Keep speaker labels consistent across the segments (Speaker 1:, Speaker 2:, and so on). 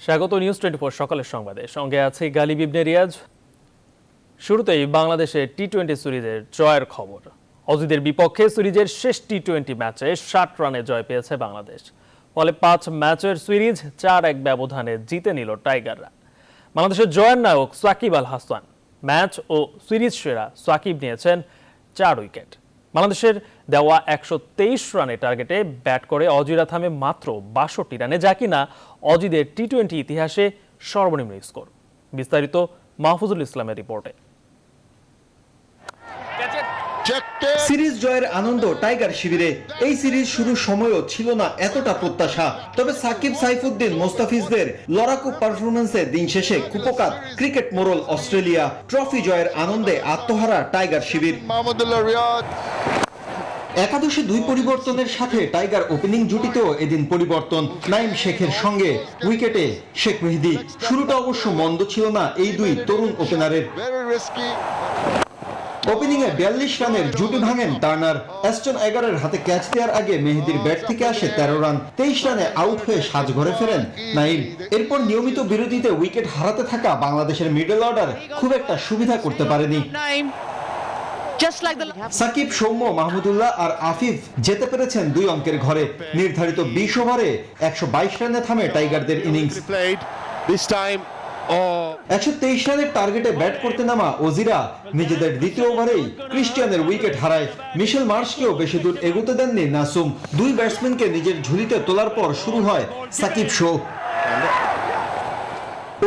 Speaker 1: স্বাগত নিউজ 24 সকালের সংবাদে। সঙ্গে আছে গালিব ইবনে রিয়াজ। শুরুতেই বাংলাদেশে টি-20 সিরিজের জয়ের খবর। অজিদের বিপক্ষে সিরিজের শেষ টি-20 ম্যাচে 60 রানে জয় পেয়েছে বাংলাদেশ। ফলে 5 ম্যাচের সিরিজ 4-1 ব্যবধানে জিতে নিল টাইগাররা। বাংলাদেশের জয়ের নায়ক সাকিব আল হাসান। ম্যাচ ও সিরিজ সেরা সাকিব নিয়েছেন 4 উইকেট। বাংলাদেশের দেওয়া 123 রানের টার্গেটে ব্যাট করে অজিরা থামে মাত্র 62 রানে, যা কিনা অজিদের টি-20 ইতিহাসে সর্বনিম্ন স্কোর। বিস্তারিত মাহফুজুল ইসলামের রিপোর্টে।
Speaker 2: সিরিজ জয়ের আনন্দ টাইগার শিবিরে। এই সিরিজ শুরুর সময়ও ছিল না এতটা প্রত্যাশা, তবে সাকিব, সাইফুদ্দিন, মোস্তাফিজদের লড়াকু পারফরমেন্সে দিন শেষে কুপোকাত ক্রিকেট মোড়ল অস্ট্রেলিয়া। ট্রফি জয়ের আনন্দে আত্মহারা টাইগার শিবির। একাদশে 2 পরিবর্তনের সাথে টাইগার ওপেনিং জুটিতেও এদিন পরিবর্তন। নাইম শেখের সঙ্গে উইকেটে শেখ মেহেদী। শুরুটা অবশ্য মন্দ ছিল না এই 2 তরুণ ওপেনারের। ওপেনিংয়ে 42 রানের জুটি ভাঙেন টার্নার। অ্যাস্টন এগারের হাতে ক্যাচ দেওয়ার আগে মেহেদীর ব্যাট থেকে আসে 13 রান। 23 রানে আউট হয়ে সাজঘরে ফেরেন নাইম। এরপর নিয়মিত বিরতিতে উইকেট হারাতে থাকা বাংলাদেশের মিডল অর্ডার খুব একটা সুবিধা করতে পারেনি। সাকিব, সৌম্য, মাহমুদুল্লাহ আর আফিফ যেতে পেরেছেন 2 অঙ্কের ঘরে। নির্ধারিত 20 ওভারে 122 রানে থামে টাইগারদের ইনিংস। 123 রানের টার্গেটে ব্যাট করতে নামা অজিরা নিজেদের দ্বিতীয় ওভারেই ক্রিস্টিয়ানের উইকেট হারায়। মিশেল মার্শকেও বেশি দূর এগোতে দেননি নাসুম। 2 ব্যাটসম্যানকে নিজের ঝুলিতে তোলার পর শুরু হয় সাকিব শো।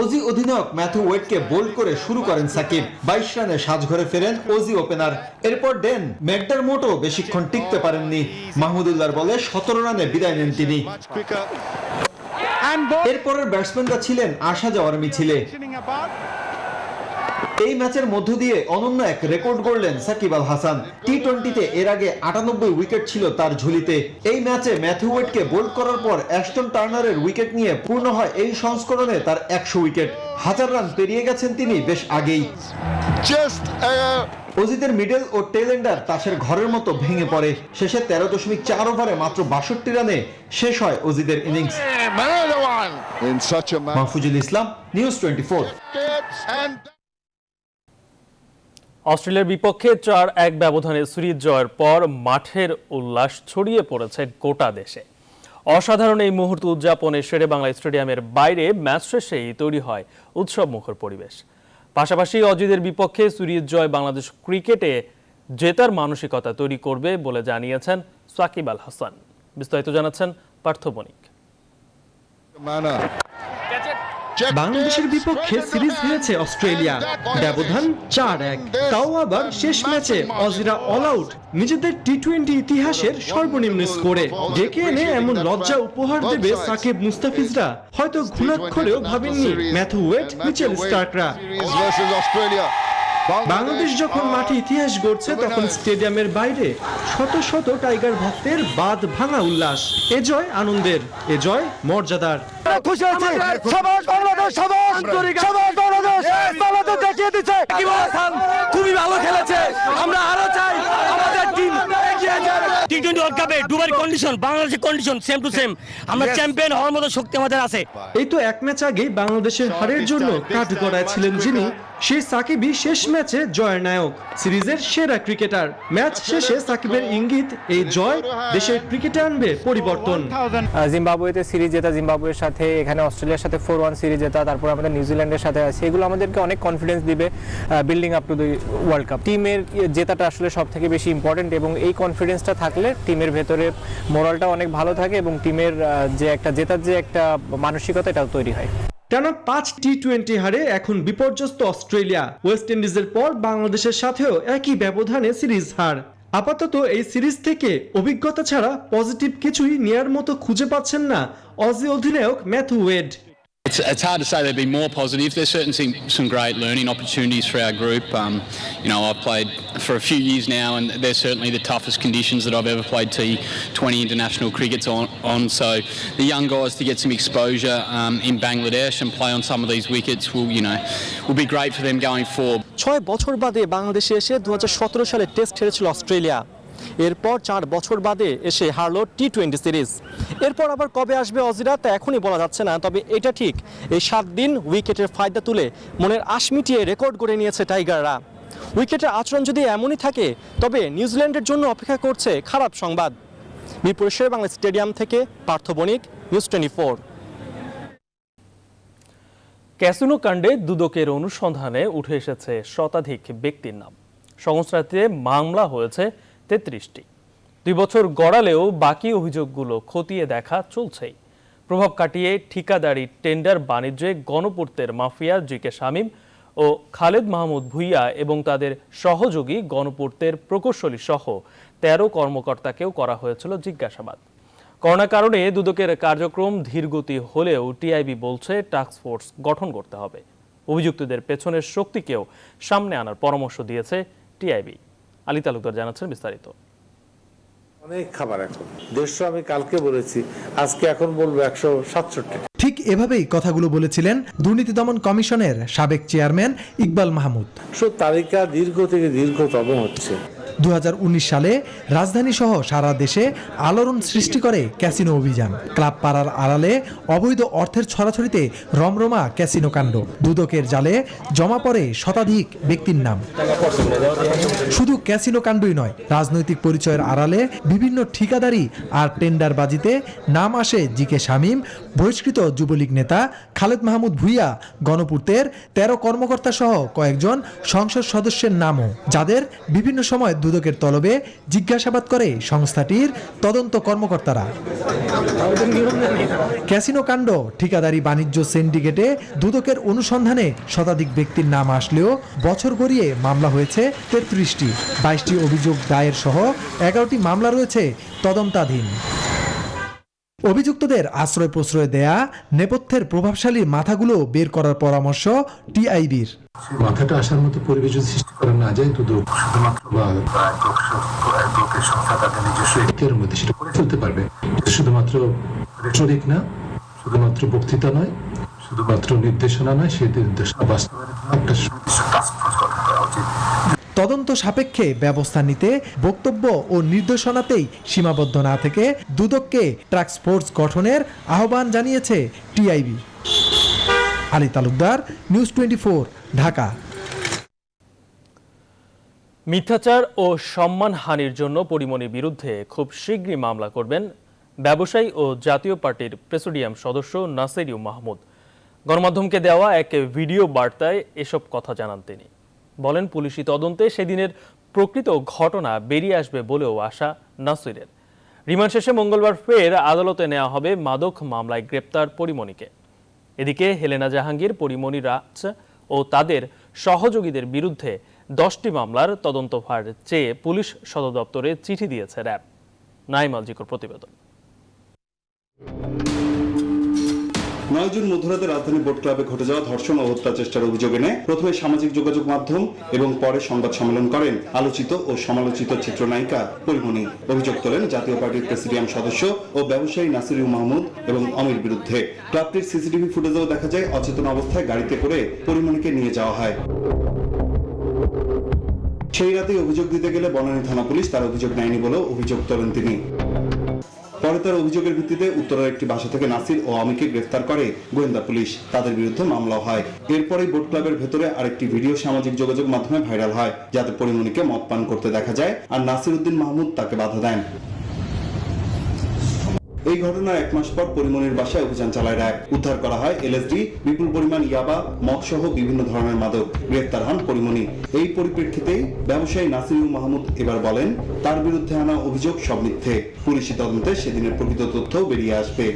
Speaker 2: অজি অধিনায়ক ম্যাথু ওয়েডকে বোল্ড করে শুরু করেন সাকিব। 22 রানে সাজঘরে ফেরেন অজি ওপেনার। এরপর ডেন ম্যাকডারমোটও বেশিক্ষণ টিকতে পারেননি। মাহমুদুল্লাহর বলে 17 রানে বিদায় নেন তিনি। এরপরের ব্যাটসম্যানরা ছিলেন আসা যাওয়ার মিছিলে। এই ম্যাচের মধ্য দিয়ে অনন্য এক রেকর্ড গড়লেন সাকিব আল হাসান। টি-20তে এর আগে 98 উইকেট ছিল তার ঝুলিতে। এই ম্যাচে ম্যাথু ওয়েডকে বোল্ড করার পর অ্যাস্টন টার্নারের উইকেট নিয়ে পূর্ণ হয় এই সংস্করণে তার 100 উইকেট। 1000 রান পেরিয়ে গেছেন তিনি বেশ আগেই। অজিদের মিডল ও টেল এন্ডার তাসের ঘরের মতো ভেঙে পড়ে। শেষে 13.4 ওভারে মাত্র 62 রানে শেষ হয় অজিদের ইনিংস। মাহফুজুল ইসলাম, নিউজ 24।
Speaker 1: অস্ট্রেলিয়ার বিপক্ষে 4-1 ব্যবধানে সিরিজ জয়ের পর মাঠের উল্লাস ছড়িয়ে পড়েছে গোটা দেশে। অসাধারণ এই মুহূর্ত উদযাপনে শেরে বাংলা স্টেডিয়ামের বাইরে ম্যাচ শেষেই তৈরি হয় উৎসবমুখর পরিবেশ। পাশাপাশি অজিদের বিপক্ষে সিরিজ জয় বাংলাদেশ ক্রিকেটে জেতার মানসিকতা তৈরি করবে বলে জানিয়েছেন সাকিব আল হাসান। বিস্তারিত জানাচ্ছেন পার্থ বণিক।
Speaker 3: বাংলাদেশের বিপক্ষে সিরিজ হেরেছে অস্ট্রেলিয়া, ব্যবধান 4-1। তাও আবার শেষ ম্যাচে অজিরা অল আউট, নিজেদের টি-20 ইতিহাসের সর্বনিম্ন স্কোরে। ডেকে এনে এমন লজ্জা উপহার দেবে সাকিব, মুস্তাফিজরা হয়তো ঘুণাক্ষরেও ভাবেননি ম্যাথু ওয়েড, মিচেল স্টার্করা। বাংলাদেশ যখন মাঠে ইতিহাস গড়ছে, তখন স্টেডিয়ামের বাইরে শত শত টাইগার ভক্তের বাঁধ ভাঙা উল্লাস। এ জয় আনন্দের, এ জয় মর্যাদার।
Speaker 4: খুশি হয়েছে, সবাই বাংলাদেশ, বাংলাদেশ দেখিয়ে দিচ্ছে খুবই ভালো খেলেছে। আমরা আরো চাই আমাদের টিম টি-20 ওয়ার্ল্ড কাপে দুবার কন্ডিশন, বাংলাদেশের কন্ডিশন সেম টু সেম। আমরা চ্যাম্পিয়ন হওয়ার মতো শক্তি আমাদের আছে।
Speaker 3: এই তো 1 ম্যাচ আগেই বাংলাদেশের হারের জন্য কাঠগড়ায় ছিলেন যিনি, সেই সাকিবই শেষ ম্যাচে জয়ের নায়ক, সিরিজের সেরা ক্রিকেটার। ম্যাচ শেষে সাকিবের ইঙ্গিত, এই জয় দেশের ক্রিকেটে আনবে পরিবর্তন।
Speaker 5: জিম্বাবুয়েতে সিরিজ জেতা, জিম্বাবুয়ের সাথে এখানে অস্ট্রেলিয়ার সাথে 4-1 সিরিজ জেতা, তারপর আমাদের নিউজিল্যান্ডের সাথে আছে, এগুলো আমাদেরকে অনেক কনফিডেন্স দিবে building up to the world cup. টিমের জেতাটা আসলে সব থেকে বেশি ইম্পর্টেন্ট, এবং এই কনফিডেন্সটা থাকলে টিমের ভেতরে মোরালটা অনেক ভালো থাকে এবং টিমের যে একটা জেতার যে একটা মানসিকতা, এটাও তৈরি হয়।
Speaker 3: টানা 5 টি-20 হারে এখন বিপর্যস্ত অস্ট্রেলিয়া। ওয়েস্ট ইন্ডিজের পর বাংলাদেশের সাথেও একই ব্যবধানে সিরিজ হার। আপাতত এই সিরিজ থেকে অভিজ্ঞতা ছাড়া পজিটিভ কিছুই নেয়ার মতো খুঁজে পাচ্ছেন না অজি অধিনায়ক Matthew ওয়েড।
Speaker 6: It's hard to say there'd be more positive. There's certainly some great learning opportunities for our group. I've played for a few years now, and they're certainly the toughest conditions that I've ever played T20 international crickets on. So the young guys to get some exposure in Bangladesh and play on some of these wickets will be great for them going forward.
Speaker 3: 6 বছর বাদে বাংলাদেশে এসে 2017 সালে test হেরেছিল Australia. এরপর 4 বছর বাদে এসে হারলো টি-20 series. এরপর আবার কবে আসবে অজিরা তা এখনই বলা যাচ্ছে না, তবে এটা ঠিক এই 7 দিন উইকেটের ফায়দা তুলে মনের আশ মিটিয়ে রেকর্ড করে নিয়েছে টাইগাররা। উইকেটের আচরণ যদি এমনই থাকে তবে নিউজিল্যান্ডের জন্য অপেক্ষা করছে খারাপ সংবাদ। মিরপুর শেরেবাংলা স্টেডিয়াম থেকে পার্থ বণিক, নিউজ 24।
Speaker 1: ক্যাসিনো কাণ্ডে দুদকের অনুসন্ধানে উঠে এসেছে শতাধিক ব্যক্তির নাম। সংস্থাটিতে মামলা হয়েছে 33টি। 2 বছর গড়ালেও বাকি অভিযোগগুলো খতিয়ে দেখা চলছেই। প্রভাব কাটিয়ে ঠিকাদারি টেন্ডার বাণিজ্যে গণপূর্তের মাফিয়া জি.কে. শামীম ও খালেদ মাহমুদ ভূঁইয়া এবং তাদের সহযোগী গণপূর্তের প্রকৌশলী সহ 13 কর্মকর্তাকেও করা হয়েছিল জিজ্ঞাসাবাদ। করোনার কারণে দুদকের কার্যক্রম ধীরগতি হলেও টিআইবি বলছে টাস্ক ফোর্স গঠন করতে হবে। অভিযুক্তদের পেছনের শক্তিকেও সামনে আনার পরামর্শ দিয়েছে টিআইবি। আলী তালুকদার জানাচ্ছেন বিস্তারিত।
Speaker 7: অনেক খাবার এখন 150 আমি কালকে বলেছি, আজকে এখন বলবো 167।
Speaker 8: ঠিক এভাবেই কথাগুলো বলেছিলেন দুর্নীতি দমন কমিশনের সাবেক চেয়ারম্যান ইকবাল মাহমুদ।
Speaker 7: তালিকা দীর্ঘ থেকে দীর্ঘতম হচ্ছে।
Speaker 8: 2019 সালে রাজধানী সহ সারা দেশে আলোড়ন সৃষ্টি করে ক্যাসিনো অভিযান। ক্লাব পাড়ার আড়ালে অবৈধ অর্থের ছড়াছড়িতে রমরমা ক্যাসিনো কাণ্ড। দুদকের জালে জমা পড়ে শতাধিক ব্যক্তির নাম। শুধু ক্যাসিনো কাণ্ডই নয়, রাজনৈতিক পরিচয়ের আড়ালে বিভিন্ন ঠিকাদারি আর টেন্ডারবাজিতে নাম আসে জি.কে. শামীম, বহিষ্কৃত যুবলীগ নেতা খালেদ মাহমুদ ভূঁইয়া, গণপূর্তের 13 কর্মকর্তা সহ কয়েকজন সংসদ সদস্যের নামও, যাদের বিভিন্ন সময় দুদকের তলবে জিজ্ঞাসাবাদ করে সংস্থাটির তদন্ত কর্মকর্তারা। ক্যাসিনো কাণ্ড, ঠিকাদারি বাণিজ্য সিন্ডিকেটে দুদকের অনুসন্ধানে শতাধিক ব্যক্তির নাম আসলেও বছর গড়িয়ে মামলা হয়েছে 33টি। 22টি অভিযোগ দায়ের সহ 11টি মামলা রয়েছে তদন্তাধীন। অভিযুক্তদের আশ্রয় প্রশ্রয় দেয়া নেপথ্যের প্রভাবশালী মাথাগুলো বের করার পরামর্শ টিআইবির।
Speaker 9: মাথাটা আসার মতো পরিবেশ যদি সৃষ্টি করা না যায়, দুদক শুধুমাত্র সংস্থা তাদের নিজস্ব এখতিয়ারের মধ্যে সেটা করে ফেলতে পারবে। শুধুমাত্র রেটরিক না, শুধুমাত্র বক্তৃতা নয়, শুধুমাত্র নির্দেশনা নয়, সেই নির্দেশনা বাস্তবায়নের জন্য একটা সুনির্দিষ্ট টাস্ক ফোর্স গঠন করা উচিত।
Speaker 8: তদন্ত সাপেক্ষে ব্যবস্থা নিতে বক্তব্য ও নির্দেশনাতেই সীমাবদ্ধ না থেকে দুদককে টাস্ক ফোর্স গঠনের আহ্বান জানিয়েছে টিআইবি। আলী তালুকদার, নিউজ 24, ঢাকা।
Speaker 1: মিথ্যাচার ও সম্মানহানির জন্য পরিমণির বিরুদ্ধে খুব শীঘ্রই মামলা করবেন ব্যবসায়ী ও জাতীয় পার্টির প্রেসিডিয়াম সদস্য নাসির মাহমুদ। গণমাধ্যমকে দেওয়া এক ভিডিও বার্তায় এসব কথা জানান তিনি। বলেন, পুলিশি তদন্তে সেদিনের প্রকৃত ঘটনা বেরিয়ে আসবে বলেও আশা নাসিরের। রিমান্ড শেষে মঙ্গলবার ফের আদালতে নেওয়া হবে মাদক মামলায় গ্রেপ্তার পরিমণিকে। এদিকে হেলেনা জাহাঙ্গীর, পরিমণি রাজ ও তাদের সহযোগীদের বিরুদ্ধে 10টি মামলার তদন্তভার চেয়ে পুলিশ সদর দপ্তরে চিঠি দিয়েছে র্যাব। নাইম আল জিকর প্রতিবেদন।
Speaker 10: 9 জুন মধ্যরাতে রাজধানী বোট ক্লাবে ঘটে যাওয়া ধর্ষণ ও হত্যা চেষ্টার অভিযোগ এনে প্রথমে সামাজিক যোগাযোগ মাধ্যম এবং পরে সংবাদ সম্মেলন করেন আলোচিত ও সমালোচিত চিত্রনায়িকা পরিমণি। অভিযোগ তোলেন জাতীয় পার্টির প্রেসিডিয়াম সদস্য ও ব্যবসায়ী নাসির মাহমুদ এবং অমির বিরুদ্ধে। ক্লাবটির সিসিটিভি ফুটেজেও দেখা যায় অচেতন অবস্থায় গাড়িতে করে পরিমণিকে নিয়ে যাওয়া হয়। সেই রাতেই অভিযোগ দিতে গেলে বনানী থানা পুলিশ তার অভিযোগ নেয়নি বলেও অভিযোগ তোলেন তিনি। পরে তার অভিযোগের ভিত্তিতে উত্তরের একটি বাসা থেকে নাসির ও অমিকে গ্রেফতার করে গোয়েন্দা পুলিশ। তাদের বিরুদ্ধে মামলা হয়। এরপরেই বোট ক্লাবের ভেতরে আরেকটি ভিডিও সামাজিক যোগাযোগ মাধ্যমে ভাইরাল হয়, যাতে পরিমণিকে মদ পান করতে দেখা যায় আর নাসির উদ্দিন মাহমুদ তাকে বাধা দেন। এই ঘটনার 1 মাস পর পরিমণির বাসায় অভিযান চালায় র্যাব। উদ্ধার করা হয় এলএসডি, বিপুল পরিমাণ ইয়াবা, মদ সহ বিভিন্ন ধরনের মাদক। গ্রেফতার হন পরিমণি। এই পরিপ্রেক্ষিতেই ব্যবসায়ী নাসির মাহমুদ এবার বলেন, তার বিরুদ্ধে আনা অভিযোগ সব মিথ্যে। পুলিশি তদন্তে সেদিনের প্রকৃত তথ্য বেরিয়ে আসবে।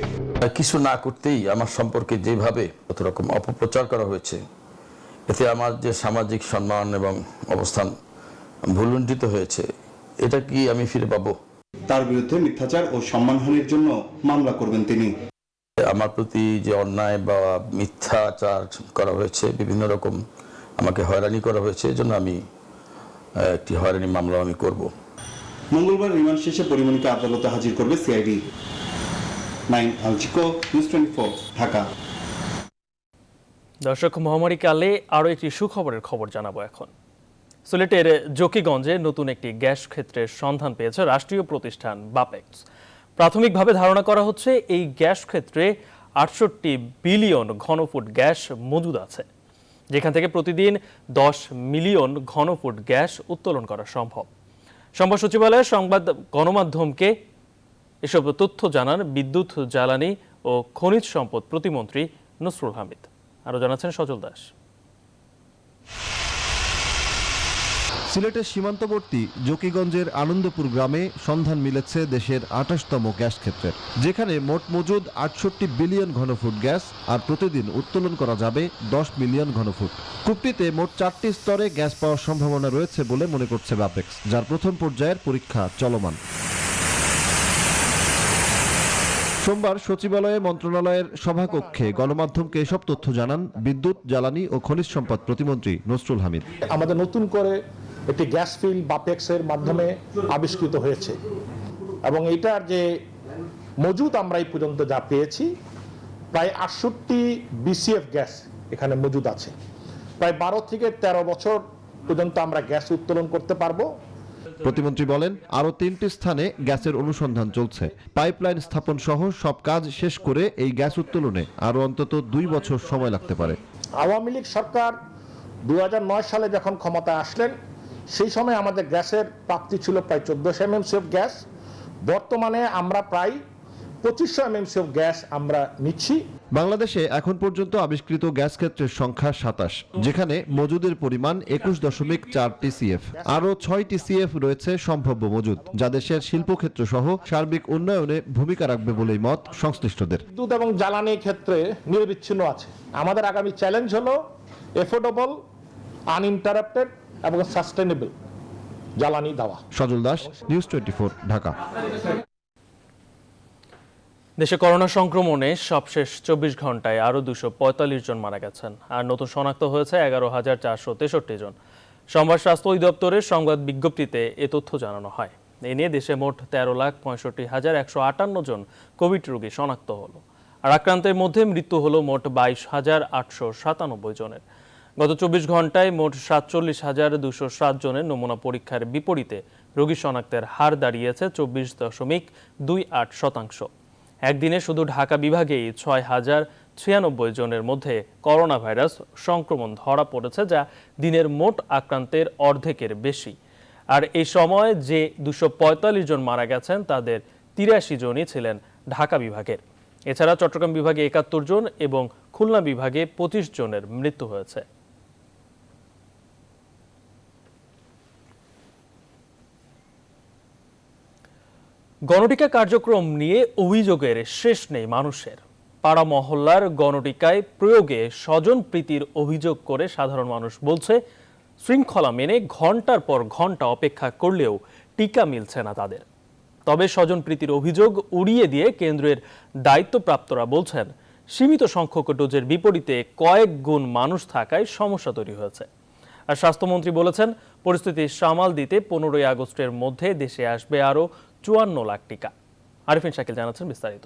Speaker 11: কিছু না করতেই আমার সম্পর্কে যেভাবে কত রকম অপপ্রচার করা হয়েছে, এতে আমার যে সামাজিক সম্মান এবং অবস্থান ভুলুণ্ঠিত হয়েছে, এটা কি আমি ফিরে পাবো?
Speaker 10: তার বিরুদ্ধে মিথ্যাচার ও সম্মানহানির জন্য মামলা করবেন তিনি।
Speaker 11: আমার প্রতি যে অন্যায় বা মিথ্যাচার করা হয়েছে, বিভিন্ন রকম আমাকে হয়রানি করা হয়েছে, এজন্য আমি একটি হয়রানি মামলা আমি করব।
Speaker 10: মঙ্গলবার রিমান্ড শেষে পরিমণিকে আদালতে হাজির করবে সিআইডি। নাইম আল জিকো, নিউজ 24, ঢাকা।
Speaker 1: দর্শক, মহামারী কালে আরও একটি সুখবরের খবর জানাবো এখন। সিলেটের জকিগঞ্জে নতুন একটি গ্যাস ক্ষেত্রের সন্ধান পেয়েছে রাষ্ট্রীয় প্রতিষ্ঠান বাপেক্স। প্রাথমিকভাবে ধারণা করা হচ্ছে এই গ্যাস ক্ষেত্রে 68 বিলিয়ন ঘনফুট গ্যাস মজুদ আছে, যেখান থেকে প্রতিদিন 10 মিলিয়ন ঘনফুট গ্যাস উত্তোলন করা সম্ভব। সংবাদ সচিবালয়ের সংবাদ গণমাধ্যমকে এসব তথ্য জানান বিদ্যুৎ, জ্বালানি ও খনিজ সম্পদ প্রতিমন্ত্রী নসরুল হামিদ। আরও জানাচ্ছেন সজল দাস।
Speaker 12: সিলেটের সীমান্তবর্তী জকিগঞ্জের আনন্দপুর গ্রামে সন্ধান মিলেছে দেশের 28তম গ্যাস ক্ষেত্রের, যেখানে মোট মজুদ 68 বিলিয়ন ঘনফুট গ্যাস আর প্রতিদিন উত্তোলন করা যাবে 10 মিলিয়ন ঘনফুট। কূপটিতে মোট 4টি স্তরে গ্যাস পাওয়ার সম্ভাবনা রয়েছে বলে মনে করছে বাপেক্স, যার প্রথম পর্যায়ের পরীক্ষা চলমান। সোমবার সচিবালয়ে মন্ত্রণালয়ের সভাকক্ষে গণমাধ্যমকে এসব তথ্য জানান বিদ্যুৎ, জ্বালানি ও খনিজ সম্পদ প্রতিমন্ত্রী নসরুল হামিদ।
Speaker 13: আমাদের নতুন করে একটি গ্যাস ফিল্ড বাপেক্সের মাধ্যমে আবিষ্কৃত হয়েছে এবং এটার যে মজুদ আমরা এই পর্যন্ত যা পেয়েছি প্রায় 68 বিসিএফ গ্যাস এখানে মজুদ আছে। প্রায় 12 থেকে 13 বছর পর্যন্ত আমরা গ্যাস উত্তোলন করতে পারবো।
Speaker 12: প্রতিমন্ত্রী বলেন, আরও 3টি স্থানে গ্যাসের অনুসন্ধান চলছে। পাইপলাইন স্থাপন সহ সব কাজ শেষ করে এই গ্যাস উত্তোলনে আরও অন্তত 2 বছর সময় লাগতে পারে।
Speaker 13: আওয়ামী লীগ সরকার 2009 সালে যখন ক্ষমতায় আসলেন, সেই সময় আমাদের গ্যাসের প্রাপ্তি ছিল প্রায় 1400 MMCF গ্যাস। বর্তমানে আমরা প্রায় 2500 MMCF গ্যাস আমরা নিচ্ছি।
Speaker 12: বাংলাদেশে এখন পর্যন্ত আবিষ্কৃত গ্যাস ক্ষেত্রের সংখ্যা 27, যেখানে মজুদের পরিমাণ 21.4 TCF। আরও 6 TCF রয়েছে সম্ভাব্য মজুদ, যা দেশের শিল্পক্ষেত্র সহ সার্বিক উন্নয়নে ভূমিকা রাখবে বলেই মত সংশ্লিষ্টদের।
Speaker 13: বিদ্যুৎ এবং জ্বালানি ক্ষেত্রে নিরবিচ্ছিন্ন আছে। আমাদের আগামী চ্যালেঞ্জ হলো এফোর্ডেবল, আনইন্টারাপ্টেড এবং সাস্টেনেবল জ্বালানি দেওয়া।
Speaker 12: সজল দাস, নিউজ 24, ঢাকা।
Speaker 1: দেশে করোনা সংক্রমণে সবশেষ 24 ঘন্টায় আরও 245 জন মারা গেছেন, আর নতুন শনাক্ত হয়েছে 11,463 জন। সোমবার স্বাস্থ্য অধিদপ্তরের সংবাদ বিজ্ঞপ্তিতে এ তথ্য জানানো হয়। এ নিয়ে দেশে মোট 13,65,158 জন কোভিড রোগী শনাক্ত হলো, আর আক্রান্তের মধ্যে মৃত্যু হলো মোট 22,897 জনের। গত 24 ঘন্টায় মোট 47,207 জনের নমুনা পরীক্ষার বিপরীতে রোগী শনাক্তের হার দাঁড়িয়েছে 24.28%। একদিনে শুধু ঢাকা বিভাগেই 6,096 জনের মধ্যে করোনা ভাইরাস সংক্রমণ ধরা পড়েছে, যা দিনের মোট আক্রান্তের অর্ধেকের বেশি। আর এই সময় যে 245 জন মারা গেছেন তাদের 83 জনই ছিলেন ঢাকা বিভাগের। এছাড়া চট্টগ্রাম বিভাগে 71 জন এবং খুলনা বিভাগে 25 জনের মৃত্যু হয়েছে। গণটিকা কার্যক্রম নিয়ে অভিযোগের শেষ নেই মানুষের। পাড়া মহল্লার গণটিকায় প্রয়োগে স্বজন প্রীতির অভিযোগ করে সাধারণ মানুষ বলছে, শৃঙ্খলা মেনে ঘন্টার পর ঘন্টা অপেক্ষা করলেও টিকা মিলছে না তাদের। তবে স্বজন প্রীতির অভিযোগ উড়িয়ে দিয়ে কেন্দ্রের দায়িত্বপ্রাপ্তরা বলছেন, সীমিত সংখ্যক ডোজের বিপরীতে কয়েক গুণ মানুষ থাকায় সমস্যা তৈরি হয়েছে। আর স্বাস্থ্যমন্ত্রী বলেছেন, পরিস্থিতি সামাল দিতে 15 আগস্টের মধ্যে দেশে আসবে আরও 54 লাখ টিকা। আরিফিন শাকিল জানাচ্ছেন বিস্তারিত।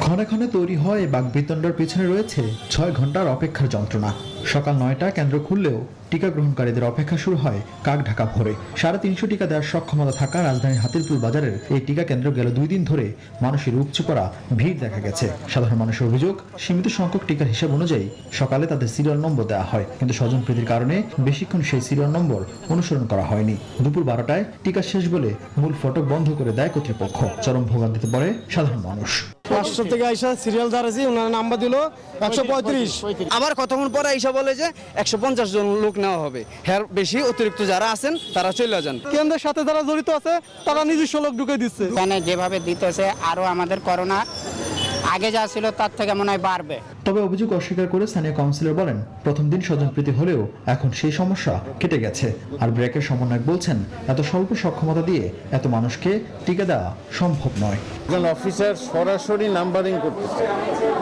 Speaker 14: ক্ষণে ক্ষণে তৈরি হয় এই বাকবিতণ্ডার পিছনে রয়েছে 6 ঘন্টার অপেক্ষার যন্ত্রণা। সকাল 9টা কেন্দ্র খুললেও টিকা গ্রহণকারীদের অপেক্ষা শুরু হয় কাক ঢাকা ভোরে। 350 টিকা দেওয়ার সক্ষমতা থাকা রাজধানীর হাতিরপুল বাজারের এই টিকা কেন্দ্র গেল 2 দিন ধরে মানুষের উপচে পড়া ভিড় দেখা গেছে। সাধারণ মানুষের অভিযোগ, সীমিত সংখ্যক টিকার হিসাব অনুযায়ী সকালে তাদের সিরিয়াল নম্বর দেওয়া হয়, কিন্তু স্বজনপ্রীতির কারণে বেশিক্ষণ সেই সিরিয়াল নম্বর অনুসরণ করা হয়নি। দুপুর 12টায় টিকা শেষ বলে মূল ফটক বন্ধ করে দেয় কর্তৃপক্ষ। চরম ভোগান্তিতে পড়ে সাধারণ মানুষ।
Speaker 15: 500 থেকে আইসা সিরিয়াল দাঁড়াইছি, ওনার নাম্বার দিল 135। আবার কতক্ষণ পরে আইসা বলে যে 150 জন লোক নেওয়া হবে, হ্যাঁ বেশি অতিরিক্ত যারা আছেন তারা চলে যান। কেন্দ্রের সাথে যারা জড়িত আছে তারা নিজস্ব লোক ঢুকে দিচ্ছে।
Speaker 16: এখানে যেভাবে দিতেছে আরো আমাদের করোনা আগে যা ছিল তার থেকে মনে হয় বাড়বে।
Speaker 14: তবে অভিযোগ অস্বীকার করে স্থানীয় কাউন্সিলর বলেন, প্রথম দিন স্বজনপ্রীতি হলেও এখন সেই সমস্যা কেটে গেছে। আর ব্র্যাকের সমন্বয়ক বলছেন, এত স্বল্প সক্ষমতা দিয়ে এত মানুষকে টিকা দেওয়া সম্ভব নয়।
Speaker 7: একজন অফিসার সরাসরি নাম্বারিং করতেছে,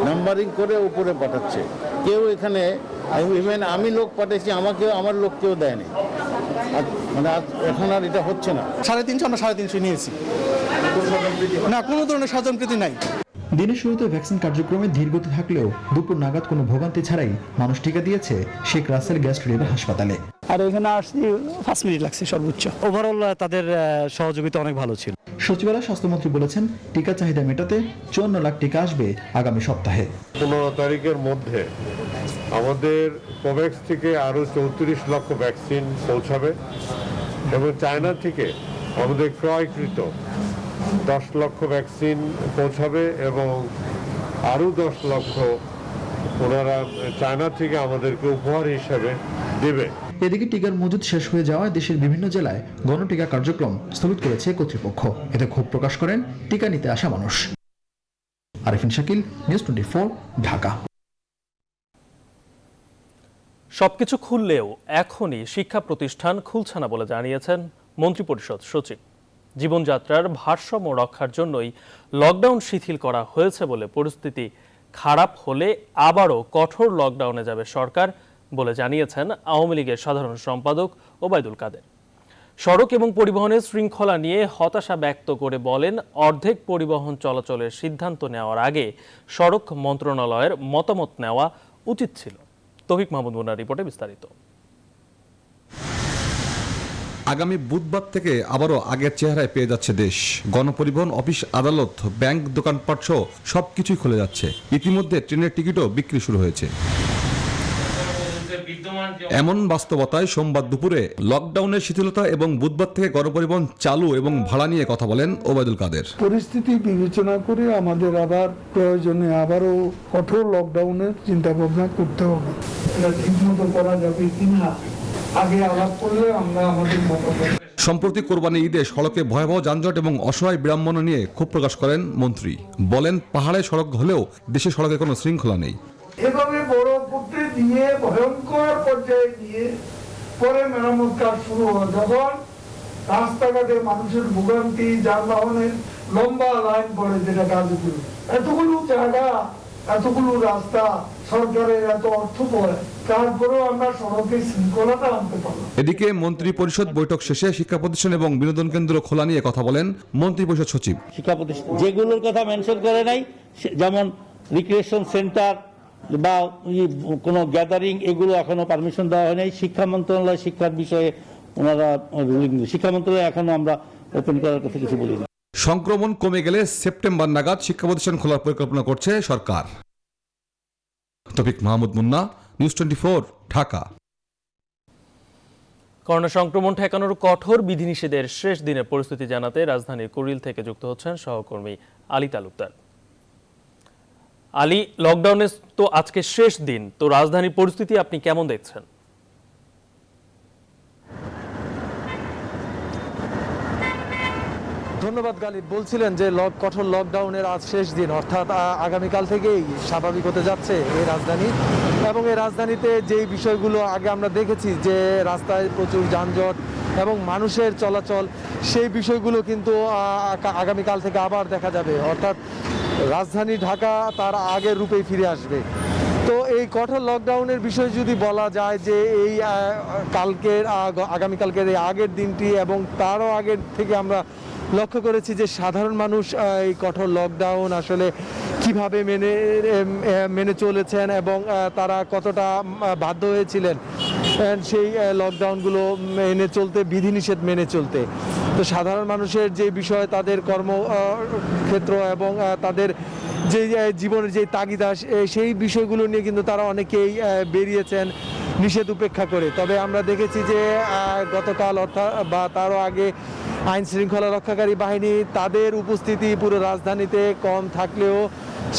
Speaker 7: নাম্বারিং করে উপরে পাঠাচ্ছে। কেউ এখানে ইভেন আমি লোক পাঠাচ্ছি, আমাকেও আমার লোক কেউ দেয়নি। মানে এখন আর এটা হচ্ছে না।
Speaker 15: 350 আমরা 350 নিয়েছি, না কোনো ধরনের স্বজনপ্রীতি নাই।
Speaker 14: দিনের শুরুতে ভ্যাকসিন কার্যক্রমে ধীরগতি থাকলেও দুপুর নাগাদ কোনো ভোগান্তি ছাড়াই মানুষ টিকা দিয়েছে শেখ রাসেল গ্যাস্ট্রিক হাসপাতালে।
Speaker 4: আর এখানে আসছি 5 মিনিট লাগছে সর্বোচ্চ। ওভারঅল তাদের সহযোগিতা অনেক ভালো ছিল।
Speaker 14: সচিবালয় স্বাস্থ্যমন্ত্রী বলেছেন টিকা চাহিদা মেটাতে 54 লাখ টিকা আসবে আগামী সপ্তাহে।
Speaker 17: 15 তারিখের মধ্যে আমাদের কোভ্যাক্স থেকে আরো 34 লক্ষ ভ্যাকসিন পৌঁছাবে এবং চায়না থেকে আমাদের ক্রয়কৃত 10 লক্ষ ভ্যাকসিন পৌঁছাবে এবং আরো 10 লক্ষ ওনারা চায়না থেকে আমাদেরকে উপহার হিসেবে দেবে।
Speaker 14: এদিকে টিকার মজুদ শেষ হয়ে যাওয়ায় দেশের বিভিন্ন জেলায় গণটিকা কার্যক্রম স্থগিত করেছে কর্তৃপক্ষ। এতে ক্ষোভ প্রকাশ করেন টিকা নিতে আসা মানুষ। আরিফিন শাকিল, নিউজ 24, ঢাকা।
Speaker 1: সবকিছু খুললেও এখনই শিক্ষা প্রতিষ্ঠান খুলছে না বলে জানিয়েছেন মন্ত্রিপরিষদ সচিব। জীবনযাত্রার ভারসাম্য রক্ষার জন্যই লকডাউন শিথিল করা হয়েছে বলে পরিস্থিতি খারাপ হলে আবারও কঠোর লকডাউনে যাবে সরকার বলে জানিয়েছেন আওয়ামী লীগের সাধারণ সম্পাদক ওবায়দুল কাদের। সড়ক এবং পরিবহনের শৃঙ্খলা নিয়ে হতাশা ব্যক্ত করে বলেন, অর্ধেক পরিবহন চলাচলের সিদ্ধান্ত নেওয়ার আগে সড়ক মন্ত্রণালয়ের মতামত নেওয়া উচিত ছিল। তৌফিক মাহমুদ মুন্নার রিপোর্টে বিস্তারিত।
Speaker 18: আগামী বুধবার থেকে আবারও আগের চেহারায় পেয়ে যাচ্ছে দেশ। গণপরিবহন, অফিস, আদালত, ব্যাংক, দোকানপাট সহ সবকিছুই খুলে যাচ্ছে। ইতিমধ্যে ট্রেনের টিকিটও বিক্রি শুরু হয়েছে। এমন বাস্তবতায় সোমবার দুপুরে লকডাউনের শিথিলতা এবং বুধবার থেকে গণপরিবহন চালু এবং ভাড়া নিয়ে কথা বলেন ওবায়দুল কাদের।
Speaker 19: পরিস্থিতি বিবেচনা করে আমাদের আবার প্রয়োজনে আবারও কঠোর লকডাউনের চিন্তা ভাবনা করতে হবে। এটা ঠিকমতো করা যাবে কিনা আগে আলাপ করলে আমরা আমাদের মতামত।
Speaker 18: সম্প্রতি কোরবানি ঈদে সড়কে ভয়াবহ যানজট এবং অসহায় বিড়ম্বনা নিয়ে ক্ষোভ প্রকাশ করেন মন্ত্রী। বলেন, পাহাড়ে সড়ক হলেও দেশে সড়কে কোনো শৃঙ্খলা নেই।
Speaker 19: এভাবে বড় করতে দিয়ে ভয়ঙ্কর পর্যায়ে নিয়ে পরে মেরামত কাজ শুরু হয়, যখন রাস্তাঘাটে মানুষের ভোগান্তি, যানবাহনের লম্বা লাইন পড়ে, যেটা কাজগুলো এতগুলো জায়গা, এতগুলো রাস্তা, সরকারের এত অর্থ পড়ে, তারপরেও আমরা সড়কে শৃঙ্খলাটা আনতে পারলাম।
Speaker 18: এদিকে মন্ত্রী পরিষদ বৈঠক শেষে শিক্ষা প্রতিষ্ঠান এবং বিনোদন কেন্দ্র খোলা নিয়ে কথা বলেন মন্ত্রী পরিষদ সচিব।
Speaker 20: শিক্ষা প্রতিষ্ঠান যেগুলোর কথা মেনশন করে নাই, যেমন রিক্রিয়েশন সেন্টার বা কোনো গ্যাদারিং, এগুলো এখনো পারমিশন দেওয়া হয়নি। শিক্ষা মন্ত্রণালয় শিক্ষার বিষয়ে ওনারা শিক্ষা মন্ত্রণালয় এখনো আমরা ওপেন করার কথা কিছু বলিনি।
Speaker 18: সংক্রমণ কমে গেলে সেপ্টেম্বর নাগাদ শিক্ষা প্রতিষ্ঠান খোলার পরিকল্পনা করছে সরকার। তৌফিক মাহমুদ মুন্না, নিউজ 24, ঢাকা।
Speaker 1: করোনা সংক্রমণ ঠেকানোর কঠোর বিধিনিষেধের শেষ দিনের পরিস্থিতি জানাতে রাজধানীর কুড়িল থেকে যুক্ত হচ্ছেন সহকর্মী আলী তালুকদার। আলী, লকডাউনের তো আজকে শেষ দিন, তো রাজধানীর পরিস্থিতি আপনি কেমন দেখছেন?
Speaker 21: ধন্যবাদ গালিব। বলছিলেন যে কঠোর লকডাউনের আজ শেষ দিন, অর্থাৎ আগামীকাল থেকেই স্বাভাবিক হতে যাচ্ছে এই রাজধানী। এবং এই রাজধানীতে যেই বিষয়গুলো আগে আমরা দেখেছি, যে রাস্তায় প্রচুর যানজট এবং মানুষের চলাচল, সেই বিষয়গুলো কিন্তু আগামীকাল থেকে আবার দেখা যাবে। অর্থাৎ রাজধানী ঢাকা তার আগের রূপেই ফিরে আসবে। তো এই কঠোর লকডাউনের বিষয় যদি বলা যায়, যে এই আগামীকালকের এই আগের দিনটি এবং তারও আগের থেকে আমরা লক্ষ্য করেছি যে সাধারণ মানুষ এই কঠোর লকডাউন আসলে কিভাবে মেনে চলেছেন এবং তারা কতটা বাধ্য হয়েছিলেন সেই লকডাউনগুলো মেনে চলতে, বিধিনিষেধ মেনে চলতে। তো সাধারণ মানুষের যে বিষয়, তাদের কর্মক্ষেত্র এবং তাদের যে জীবনের যে তাগিদা, সেই বিষয়গুলো নিয়ে কিন্তু তারা অনেকেই বেরিয়েছেন নিষেধ উপেক্ষা করে। তবে আমরা দেখেছি যে গতকাল অর্থাৎ বা তারও আগে আইন শৃঙ্খলা রক্ষাকারী বাহিনী, তাদের উপস্থিতি পুরো রাজধানীতে কম থাকলেও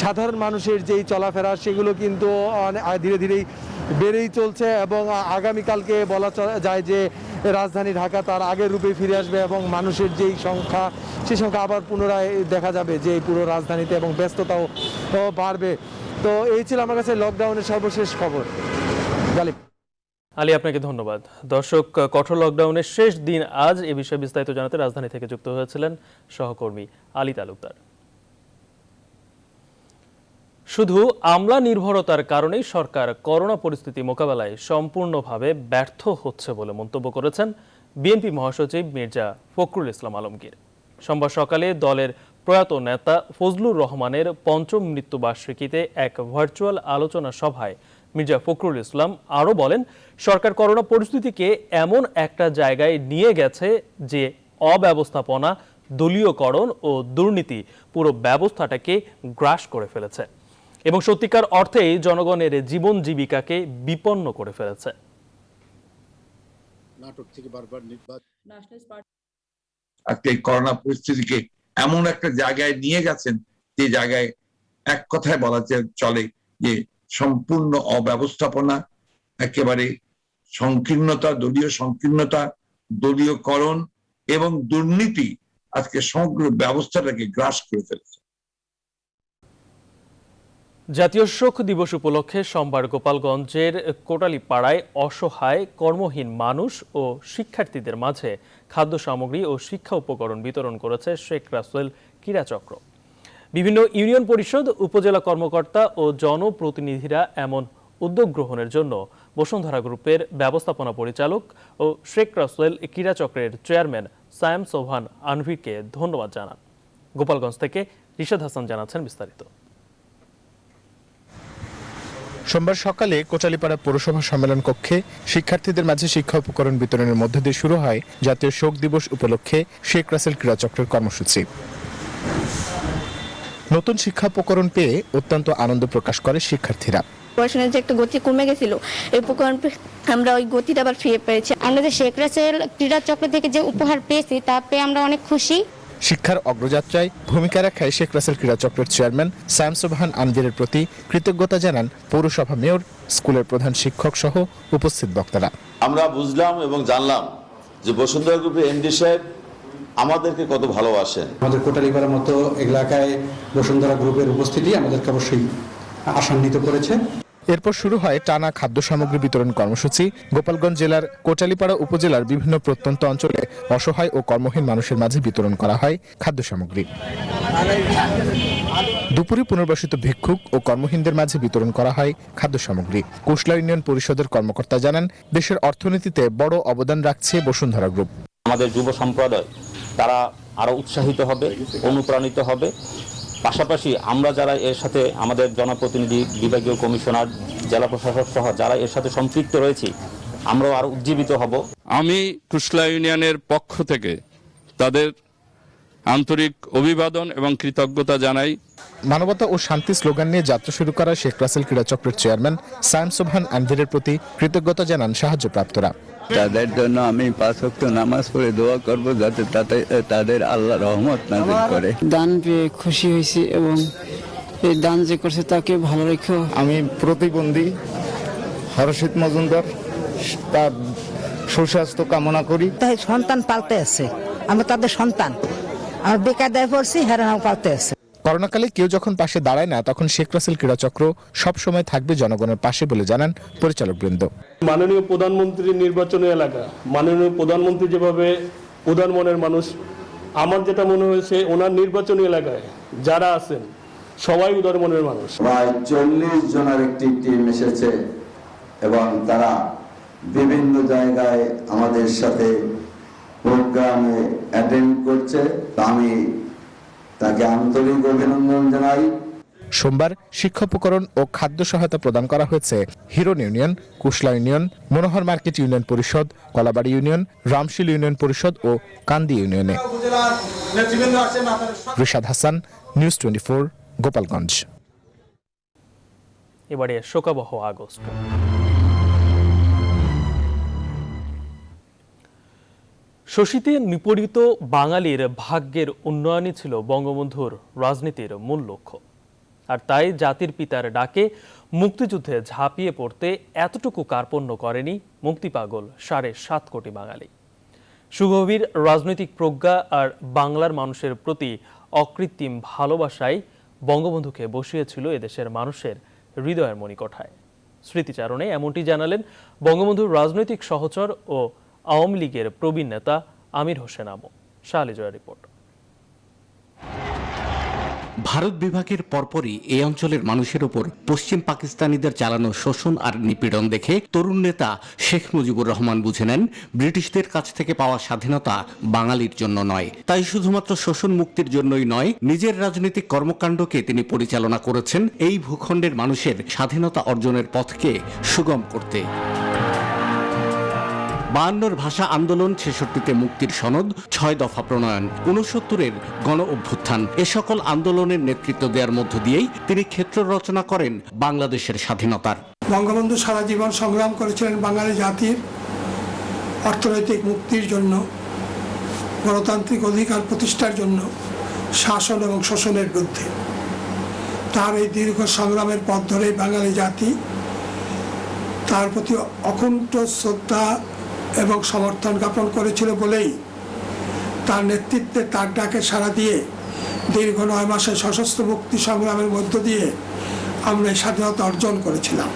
Speaker 21: সাধারণ মানুষের যেই চলাফেরা, সেগুলো কিন্তু ধীরে ধীরেই বেড়েই চলছে। এবং আগামীকালকে বলা যায় যে রাজধানী ঢাকা তার আগের রূপে ফিরে আসবে এবং মানুষের যেই সংখ্যা, সেই সংখ্যা আবার পুনরায় দেখা যাবে যে পুরো রাজধানীতে, এবং ব্যস্ততাও বাড়বে। তো এই ছিল আমার কাছে লকডাউনের সর্বশেষ খবর। গালিব।
Speaker 1: আলী, আপনাকে ধন্যবাদ। দর্শক, কঠোর লকডাউনের শেষ দিন আজ, এ বিষয়ে বিস্তারিত জানাতে রাজধানী থেকে যুক্ত হয়েছিলেন সহকর্মী আলী তালুকদার। শুধু আমলা নির্ভরতার কারণেই সরকার করোনা পরিস্থিতি মোকাবেলায় সম্পূর্ণভাবে ব্যর্থ হচ্ছে বলে মন্তব্য করেছেন বিএনপি মহাসচিব মির্জা ফখরুল ইসলাম আলমগীর। সোমবার সকালে দলের প্রয়াত নেতা ফজলুর রহমানের পঞ্চম মৃত্যুবার্ষিকীতে এক ভার্চুয়াল আলোচনা সভায় মির্জা ফখরুল ইসলাম আরও বলেন, সরকার করোনা পরিস্থিতিকে এমন একটা জায়গায় নিয়ে গেছে যে অব্যবস্থাপনা, দলীয়করণ ও দুর্নীতি পুরো ব্যবস্থাটাকে গ্রাস করে ফেলেছে এবং সত্যিকার অর্থেই জনগণের জীবন জীবিকাকে বিপন্ন করে ফেলেছে।
Speaker 2: আজকে করোনা পরিস্থিতিকে এমন একটা জায়গায় নিয়ে গেছেন যে জায়গায় এক কথায় বলা চলে যে সম্পূর্ণ অব্যবস্থাপনা, একেবারে সংকীর্ণতা, দলীয় সংকীর্ণতা, দলীয়করণ এবং দুর্নীতি আজকে সমগ্র ব্যবস্থাটাকে গ্রাস করে ফেলেছে।
Speaker 1: জাতীয় শোক দিবস উপলক্ষে সোমবার গোপালগঞ্জের কোটালীপাড়ায় অসহায় কর্মহীন মানুষ ও শিক্ষার্থীদের মাঝে খাদ্য সামগ্রী ও শিক্ষা উপকরণ বিতরণ করেছে শেখ রাসেল ক্রীড়া চক্র। বিভিন্ন ইউনিয়ন পরিষদ, উপজেলা কর্মকর্তা ও জনপ্রতিনিধিরা এমন উদ্যোগ গ্রহণের জন্য বসুন্ধরা গ্রুপের ব্যবস্থাপনা পরিচালক ও শেখ রাসেল ক্রীড়া চক্রের চেয়ারম্যান সায়েম সোবহান আনভিকে ধন্যবাদ জানান। গোপালগঞ্জ থেকে রিশাদ হাসান জানাচ্ছেন বিস্তারিত।
Speaker 22: সোমবার সকালে কোটালীপাড়া পৌরসভা সম্মেলন কক্ষে শিক্ষার্থীদের মাঝে শিক্ষা উপকরণ বিতরণের মধ্য দিয়ে শুরু হয় জাতীয় শোক দিবস উপলক্ষে শেখ রাসেল ক্রীড়া চক্রের কর্মসূচি। নতুন শিক্ষা উপকরণ পেয়ে অত্যন্ত আনন্দ প্রকাশ করে শিক্ষার্থীরা।
Speaker 23: পড়াশোনার যে একটা গতি কমে গেছিল, এই উপকরণ আমরা ওই গতিটা আবার ফিরে পেয়েছি। আমরা যে শেখ রাসেল ক্রীড়া চক্র থেকে যে উপহার পেয়েছি তা পেয়ে আমরা অনেক খুশি।
Speaker 22: শিক্ষার অগ্রযাত্রায় ভূমিকা রাখায় শেখ রাসেল ক্রীড়া চক্রের চেয়ারম্যান সায়েম সোবহান আনভিরের প্রতি কৃতজ্ঞতা জানান পৌরসভা মেয়র, স্কুলের প্রধান শিক্ষক সহ উপস্থিত বক্তারা।
Speaker 24: আমরা বুঝলাম এবং জানলাম যে বসুন্ধরা গ্রুপের এমডি সাহেব আমাদেরকে কত ভালোবাসেন।
Speaker 25: আমাদের কোটালীপাড়ার মতো এলাকায় বসুন্ধরা গ্রুপের উপস্থিতি আমাদেরকে অবশ্যই আশান্বিত করেছে।
Speaker 22: এরপর শুরু হয় টানা খাদ্য সামগ্রী বিতরণ কর্মসূচি। গোপালগঞ্জ জেলার কোটালীপাড়া উপজেলার বিভিন্ন প্রত্যন্ত অঞ্চলে অসহায় ও কর্মহীন মানুষের মাঝে বিতরণ করা হয় খাদ্য সামগ্রী। দুপুরে পুনর্বাসিত ভিক্ষুক ও কর্মহীনদের মাঝে বিতরণ করা হয় খাদ্য সামগ্রী। কুশলা ইউনিয়ন পরিষদের কর্মকর্তা জানান, দেশের অর্থনীতিতে বড় অবদান রাখছে বসুন্ধরা গ্রুপ।
Speaker 26: আমাদের যুব সম্প্রদায় তারা আরো উৎসাহিত হবে, অনুপ্রাণিত হবে। পাশাপাশি আমরা যারা এর সাথে আমাদের জনপ্রতিনিধি, বিভাগীয় কমিশনার, জেলা প্রশাসক সহ যারা এর সাথে সম্পৃক্ত রয়েছি, আমরাও আরো উজ্জীবিত হব।
Speaker 27: আমি কুশলা ইউনিয়নের পক্ষ থেকে তাদের আন্তরিক অভিবাদন এবং কৃতজ্ঞতা জানাই।
Speaker 22: মানবতা ও শান্তি স্লোগান নিয়ে যাত্রা শুরু করা শেখ রাসেল ক্রীড়া চক্রের চেয়ারম্যান সায়েম সোবহান আনভিরের প্রতি কৃতজ্ঞতা জানান সাহায্যপ্রাপ্তরা।
Speaker 28: তাদের জন্য আমি 5 ওয়াক্ত নামাজ পড়ে দোয়া করব যাতে তাদের আল্লাহ রহমত নাযিল করে।
Speaker 29: দান পেয়ে খুশি হয়েছি এবং এই দান যে করছে তাকে ভালো রেখো।
Speaker 30: আমি প্রতিবন্ধী হরশিদ মজুমদার, তার সুস্বাস্থ্য কামনা করি।
Speaker 31: তাই সন্তান পালতে আছে, আমরা তাদের সন্তান, আমরা বেকায়দায় পড়ছি, হেরানাও পালতে আছে।
Speaker 22: করোনাকালে কেউ যখন পাশে দাঁড়ায় না, তখন শেখ রাসেল ক্রীড়া চক্র সব সময় থাকবে জনগণের পাশে বলে জানান পরিচালক বৃন্দ।
Speaker 32: মাননীয় প্রধানমন্ত্রীর নির্বাচনী এলাকা, মাননীয় প্রধানমন্ত্রী যেভাবে উদার মনের মানুষ, আমার যেটা মনে হয়েছে ওনার নির্বাচনী এলাকায় যারা আছেন সবাই উদার মনের মানুষ।
Speaker 28: প্রায় 40 জনের একটি টিম এসেছে এবং তারা বিভিন্ন জায়গায় আমাদের সাথে প্রোগ্রামে অ্যাটেন্ড করছে। আমি তাকে আন্তরিক অভিনন্দন জানাই।
Speaker 22: সোমবার শিক্ষা উপকরণ ও খাদ্য সহায়তা প্রদান করা হয়েছে হিরন ইউনিয়ন, কুশলা ইউনিয়ন, মনোহর মার্কেট ইউনিয়ন পরিষদ, কলাবাড়ি ইউনিয়ন, রামশিল ইউনিয়ন পরিষদ ও কান্দি ইউনিয়নে। রিশাদ হাসান, নিউজ 24, গোপালগঞ্জ।
Speaker 1: এবারে শোকাবহ আগস্ট। শোষিতে নিপীড়িত বাঙালির ভাগ্যের উন্নয়নই ছিল বঙ্গবন্ধুর রাজনীতির মূল লক্ষ্য। আর তাই জাতির পিতার ডাকে মুক্তিযুদ্ধে ঝাঁপিয়ে পড়তে এতটুকু কার্পণ্য করেনি মুক্তিপাগল 7.5 কোটি বাঙালি। সুগভীর রাজনৈতিক প্রজ্ঞা আর বাংলার মানুষের প্রতি অকৃত্রিম ভালোবাসায় বঙ্গবন্ধুকে বসিয়েছিল এদেশের মানুষের হৃদয়ের মণিকোঠায়। স্মৃতিচারণে এমনটি জানালেন বঙ্গবন্ধুর রাজনৈতিক সহচর ও আওয়ামী লীগের প্রবীণ নেতা আমির হোসেন আমু। শাহলী জয়ের রিপোর্ট।
Speaker 3: ভারত বিভাগের পরপরই এই অঞ্চলের মানুষের ওপর পশ্চিম পাকিস্তানিদের চালানো শোষণ আর নিপীড়ন দেখে তরুণ নেতা শেখ মুজিবুর রহমান বুঝে নেন ব্রিটিশদের কাছ থেকে পাওয়া স্বাধীনতা বাঙালির জন্য নয়। তাই শুধুমাত্র শোষণ মুক্তির জন্যই নয়, নিজের রাজনৈতিক কর্মকাণ্ডকে তিনি পরিচালনা করেছেন এই ভূখণ্ডের মানুষের স্বাধীনতা অর্জনের পথকে সুগম করতে। 52 ভাষা আন্দোলন, 66তে মুক্তির সনদ, 6 দফা প্রণয়ন, 69-এর গণ অভ্যুত্থান, এ সকল আন্দোলনের নেতৃত্ব দেওয়ার মধ্য দিয়েই তিনি ক্ষেত্র রচনা করেন বাংলাদেশের স্বাধীনতার।
Speaker 19: বঙ্গবন্ধু সারা জীবন সংগ্রাম করেছিলেন বাঙালি জাতির অর্থনৈতিক মুক্তির জন্য, গণতান্ত্রিক অধিকার প্রতিষ্ঠার জন্য, শাসন এবং শোষণের বিরুদ্ধে। তার এই দীর্ঘ সংগ্রামের পথ ধরেই বাঙালি জাতি তার প্রতি অকুণ্ঠ শ্রদ্ধা এবং সমর্থন জ্ঞাপন করেছিল বলেই তার নেতৃত্বে তার ডাকে সাড়া দিয়ে দীর্ঘ 9 মাসের সশস্ত্র মুক্তি সংগ্রামের মধ্য দিয়ে আমরা এই স্বাধীনতা অর্জন করেছিলাম।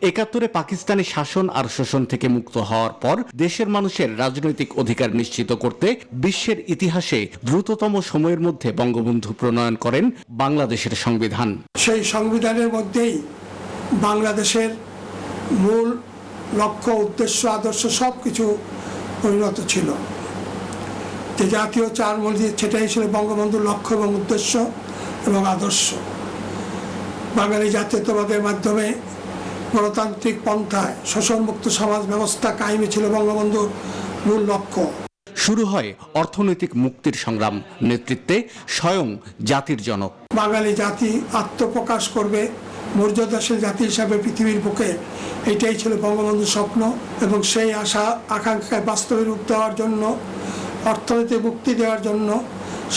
Speaker 3: 71-এ পাকিস্তানি শাসন আর শোষণ থেকে মুক্ত হওয়ার পর দেশের মানুষের রাজনৈতিক অধিকার নিশ্চিত করতে বিশ্বের ইতিহাসে দ্রুততম সময়ের মধ্যে বঙ্গবন্ধু প্রণয়ন করেন বাংলাদেশের সংবিধান।
Speaker 19: সেই সংবিধানের মধ্যেই বাংলাদেশের মূল লক্ষ্য, উদ্দেশ্য, আদর্শ সবকিছু পরিণত ছিল। যে জাতীয় চার মূল সেটাই ছিল বঙ্গবন্ধুর লক্ষ্য এবং উদ্দেশ্য এবং আদর্শ। বাঙালি জাতীয়তাবাদের মাধ্যমে গণতান্ত্রিক পন্থায় শোষণমুক্ত সমাজ ব্যবস্থা কায়েমই ছিল বঙ্গবন্ধুর মূল লক্ষ্য।
Speaker 3: শুরু হয় অর্থনৈতিক মুক্তির সংগ্রাম, নেতৃত্বে স্বয়ং জাতির জনক।
Speaker 19: বাঙালি জাতি আত্মপ্রকাশ করবে মর্যাদাশীল জাতি হিসাবে পৃথিবীর বুকে, এটাই ছিল বঙ্গবন্ধুর স্বপ্ন। এবং সেই আশা আকাঙ্ক্ষায় বাস্তবে রূপ দেওয়ার জন্য, অর্থনৈতিক মুক্তি দেওয়ার জন্য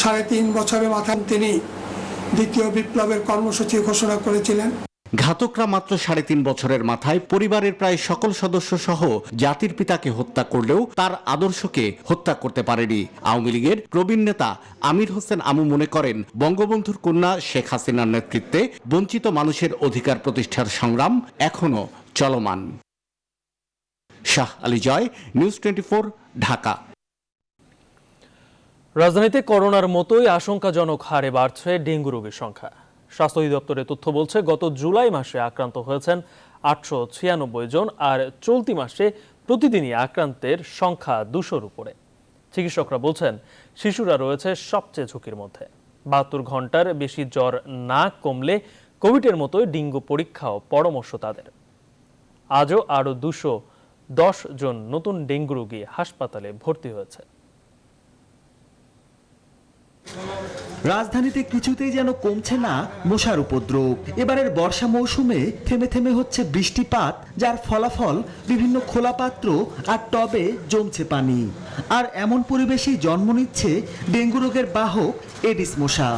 Speaker 19: 3.5 বছরের মাথায় তিনি দ্বিতীয় বিপ্লবের কর্মসূচি ঘোষণা করেছিলেন।
Speaker 3: ঘাতকরা মাত্র 3.5 বছরের মাথায় পরিবারের প্রায় সকল সদস্য সহ জাতির পিতাকে হত্যা করলেও তার আদর্শকে হত্যা করতে পারেনি। আওয়ামী লীগের প্রবীণ নেতা আমির হোসেন আমু মনে করেন, বঙ্গবন্ধুর কন্যা শেখ হাসিনার নেতৃত্বে বঞ্চিত মানুষের অধিকার প্রতিষ্ঠার সংগ্রাম এখনো চলমান। শাহ আলী জয়, নিউজ 24, ঢাকা।
Speaker 1: রাজধানীতে করোনার মতোই আশঙ্কাজনক হারে বাড়ছে ডেঙ্গু রোগীর সংখ্যা। স্বাস্থ্য অধিদপ্তরের তথ্য বলছে, গত জুলাই মাসে আক্রান্ত হয়েছেন 896 জন, আর চলতি মাসে প্রতিদিনই আক্রান্তের সংখ্যা 200-র উপরে। চিকিৎসকরা বলছেন, শিশুরা রয়েছে সবচেয়ে ঝুঁকির মধ্যে। 72 ঘন্টার বেশি জ্বর না কমলে কোভিডের মতোই ডেঙ্গু পরীক্ষাও পরামর্শ তাদের। আজও আরও 210 জন নতুন ডেঙ্গু রোগী হাসপাতালে ভর্তি হয়েছে।
Speaker 5: রাজধানীতে কিছুতেই যেন কমছে না মশার উপদ্রব। এবারের বর্ষা মৌসুমে থেমে থেমে হচ্ছে বৃষ্টিপাত, যার ফলাফল বিভিন্ন খোলা পাত্র আর টবে জমছে পানি। আর এমন পরিবেশেই জন্ম নিচ্ছে ডেঙ্গু রোগের বাহক এডিস মশা।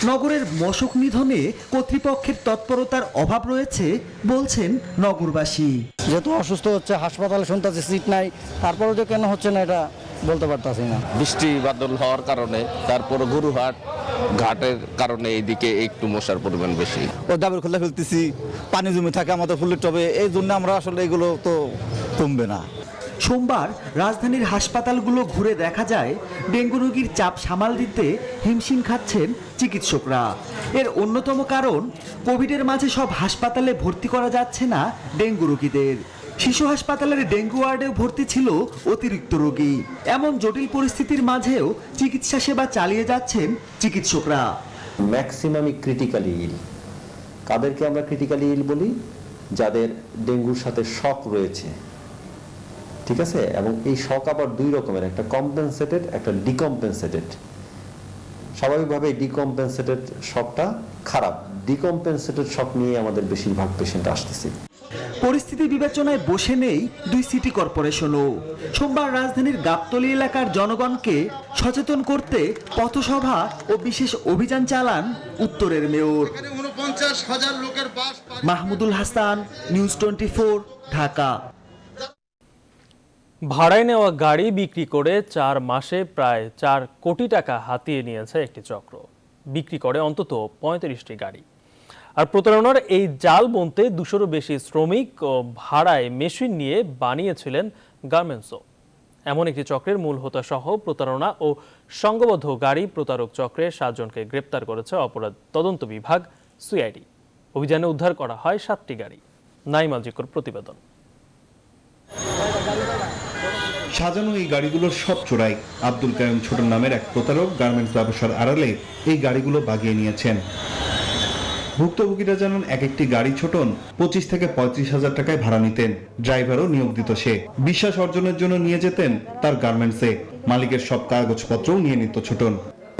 Speaker 5: নগরের মশক নিধনে কর্তৃপক্ষের তৎপরতার অভাব রয়েছে বলছেন নগরবাসী।
Speaker 6: যেহেতু অসুস্থ হচ্ছে, হাসপাতালে শুনতেছে সিট নাই, তারপরেও যে কেন হচ্ছে না এটা বলতে পারতাছি না।
Speaker 7: বৃষ্টি বাদল হওয়ার কারণে, তারপর গরুহাট ঘাটের কারণে এইদিকে একটু মশার পরিমাণ বেশি।
Speaker 6: ও ডাবের খোলা ফেলতেছি, পানি জমে থাকে আমাদের ফুলের টবে, এই জন্য আমরা আসলে এগুলো তো কমবে না।
Speaker 5: সোমবার রাজধানীর হাসপাতালগুলো ঘুরে দেখা যায়, ডেঙ্গু রোগীর চাপ সামাল দিতে হিমশিম খাচ্ছেন চিকিৎসকরা। এর অন্যতম কারণ, কোভিডের মাঝে সব হাসপাতালে ভর্তি করা যাচ্ছে না ডেঙ্গু রোগীদের। শিশু হাসপাতালের ডেঙ্গু ওয়ার্ডেও ভর্তি ছিল অতিরিক্ত রোগী। এমন জটিল পরিস্থিতির মাঝেও চিকিৎসা সেবা চালিয়ে যাচ্ছেন চিকিৎসকরা।
Speaker 8: ম্যাক্সিমামই ক্রিটিক্যালি ইল। কাদেরকে আমরা ক্রিটিক্যালি ইল বলি? যাদের ডেঙ্গুর সাথে শক রয়েছে, ঠিক আছে? এবং এই শক আবার 2 রকমের, একটা কম্পেনসেটেড, একটা ডিকম্পেনসেটেড। স্বাভাবিকভাবে ডিকম্পেনসেটেড শকটা খারাপ, ডিকম্পেনসেটেড শক নিয়ে আমাদের বেশিরভাগ পেশেন্ট আসতেছে।
Speaker 5: পরিস্থিতি বিবেচনায় বসে নেই 2 সিটি কর্পোরেশনও। সোমবার রাজধানীর গাবতলী এলাকার জনগণকে সচেতন করতে পথসভা ও বিশেষ অভিযান চালান উত্তরের মেয়র। মাহমুদুল হাসান, নিউজ 24, ঢাকা।
Speaker 1: ভাড়ায় নেওয়া গাড়ি বিক্রি করে 4 মাসে প্রায় 4 কোটি টাকা হাতিয়ে নিয়েছে একটি চক্র। বিক্রি করে অন্তত 35টি গাড়ি। আর প্রতারণার এই জাল বুনতে 200-রও বেশি শ্রমিক ও ভাড়ায় মেশিন নিয়ে বানিয়েছিলেন গার্মেন্টসও। এমন একটি চক্রের মূল হোতা সহ প্রতারণা ও সংঘবদ্ধ গাড়ি প্রতারক চক্রে 7 জনকে গ্রেপ্তার করেছে অপরাধ তদন্ত বিভাগ সিআইডি। অভিযানে উদ্ধার করা হয় 7টি গাড়ি। নাইমাল জিকর প্রতিবেদন।
Speaker 4: সাজানো এই গাড়িগুলোর সব চোরাই। আব্দুল কায়ুম ছোটন নামের এক প্রতারক গার্মেন্টস ব্যবসার আড়ালে এই গাড়িগুলো বাগিয়ে নিয়েছেন। ভুক্তভোগীরা জানান এক একটি গাড়ি ছোটন 25 থেকে 35,000 টাকায় ভাড়া নিতেন। ড্রাইভারও নিয়োগ দিত সে। বিশ্বাস অর্জনের জন্য নিয়ে যেতেন তার গার্মেন্টসে। মালিকের সব কাগজপত্রও নিয়ে নিত ছোটন।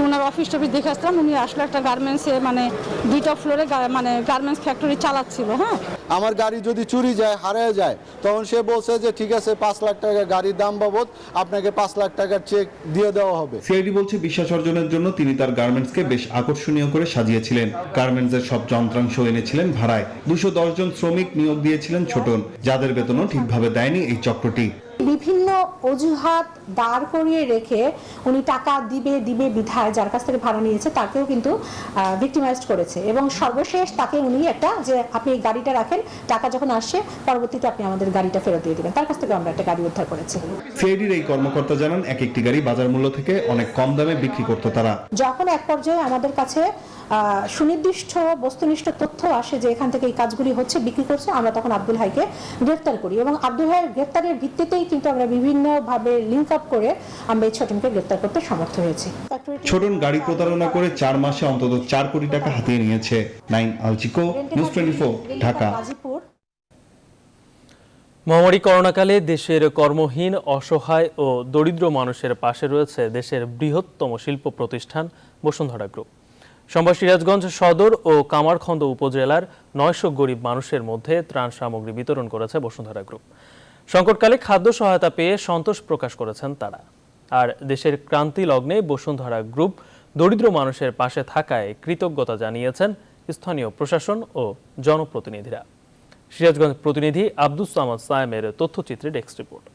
Speaker 9: ওনার অফিস টফিস দেখে আসলাম, উনি আসলে একটা গার্মেন্টসে মানে 2টা ফ্লোরে মানে গার্মেন্টস ফ্যাক্টরি চালাচ্ছিল। হ্যাঁ,
Speaker 10: আমার গাড়ি যদি চুরি যায়, হারিয়ে যায়, তখন সে বলছে যে ঠিক আছে 5 লাখ টাকা গাড়ির দাম বাবদ আপনাকে 5 লাখ টাকার চেক দিয়ে দেওয়া হবে।
Speaker 4: সিআইডি বলছে বিশ্বাস অর্জনের জন্য তিনি তার গার্মেন্টসকে বেশ আকর্ষণীয় করে সাজিয়েছিলেন। গার্মেন্টসের সব যন্ত্রাংশ এনেছিলেন ভাড়ায়। 210 জন শ্রমিক নিয়োগ দিয়েছিলেন ছোটন, যাদের বেতনও ঠিকভাবে দেয়নি এই চক্রটি।
Speaker 11: বিভিন্ন অজুহাত দাঁড় করিয়ে রেখে উনি টাকা দিবে বিধায় যার কাছ থেকে ভাড়া নিয়েছে তাকেও কিন্তু ভিক্টিমাইজড করেছে এবং সর্বশেষ তাকে উনি একটা যে আপনি এই গাড়িটা রাখেন, টাকা যখন আসছে পরবর্তীতে আপনি আমাদের গাড়িটা ফেরত দিয়ে দিবেন। তার কাছ থেকে আমরা একটা গাড়ি উদ্ধার করেছি।
Speaker 4: সিআইডির এই কর্মকর্তা জানান এক একটি গাড়ি বাজার মূল্য থেকে অনেক কম দামে বিক্রি করত তারা।
Speaker 11: যখন এক পর্যায়ে আমাদের কাছে সুনির্দিষ্ট বস্তুনিষ্ঠ তথ্য আসে যে এখান থেকে এই কাজগুলি হচ্ছে, বিক্রি করছে, আমরা তখন আব্দুল হাইকে গ্রেফতার করি এবং আব্দুল হাইয়ের গ্রেফতারের ভিত্তিতেই কিন্তু আমরা বিভিন্নভাবে লিঙ্ক আপ করে আমরা এই ছোটনকে গ্রেফতার করতে সমর্থ হয়েছি।
Speaker 4: ছোটন গাড়ি প্রতারণা করে 4 মাসে অন্তত 4 কোটি টাকা হাতিয়ে নিয়েছে। নাইমাল জিকর, নিউজ 24, ঢাকা।
Speaker 1: মহামারী করোনাকালে দেশের কর্মহীন, অসহায় ও দরিদ্র মানুষের পাশে রয়েছে দেশের বৃহত্তম শিল্প প্রতিষ্ঠান বসুন্ধরা গ্রুপ। সোমবার সিরাজগঞ্জ সদর ও কামারখন্দ উপজেলার 900 গরিব মানুষের মধ্যে ত্রাণ সামগ্রী বিতরণ করেছে বসুন্ধরা গ্রুপ। সংকটকালে খাদ্য সহায়তা পেয়ে সন্তোষ প্রকাশ করেছেন তারা। আর দেশের ক্রান্তি লগ্নে বসুন্ধরা গ্রুপ দরিদ্র মানুষের পাশে থাকায় কৃতজ্ঞতা জানিয়েছেন স্থানীয় প্রশাসন ও জনপ্রতিনিধিরা। সিরাজগঞ্জ প্রতিনিধি আব্দুস সামাদ সায়েমের তথ্যচিত্রে ডেস্ক রিপোর্ট।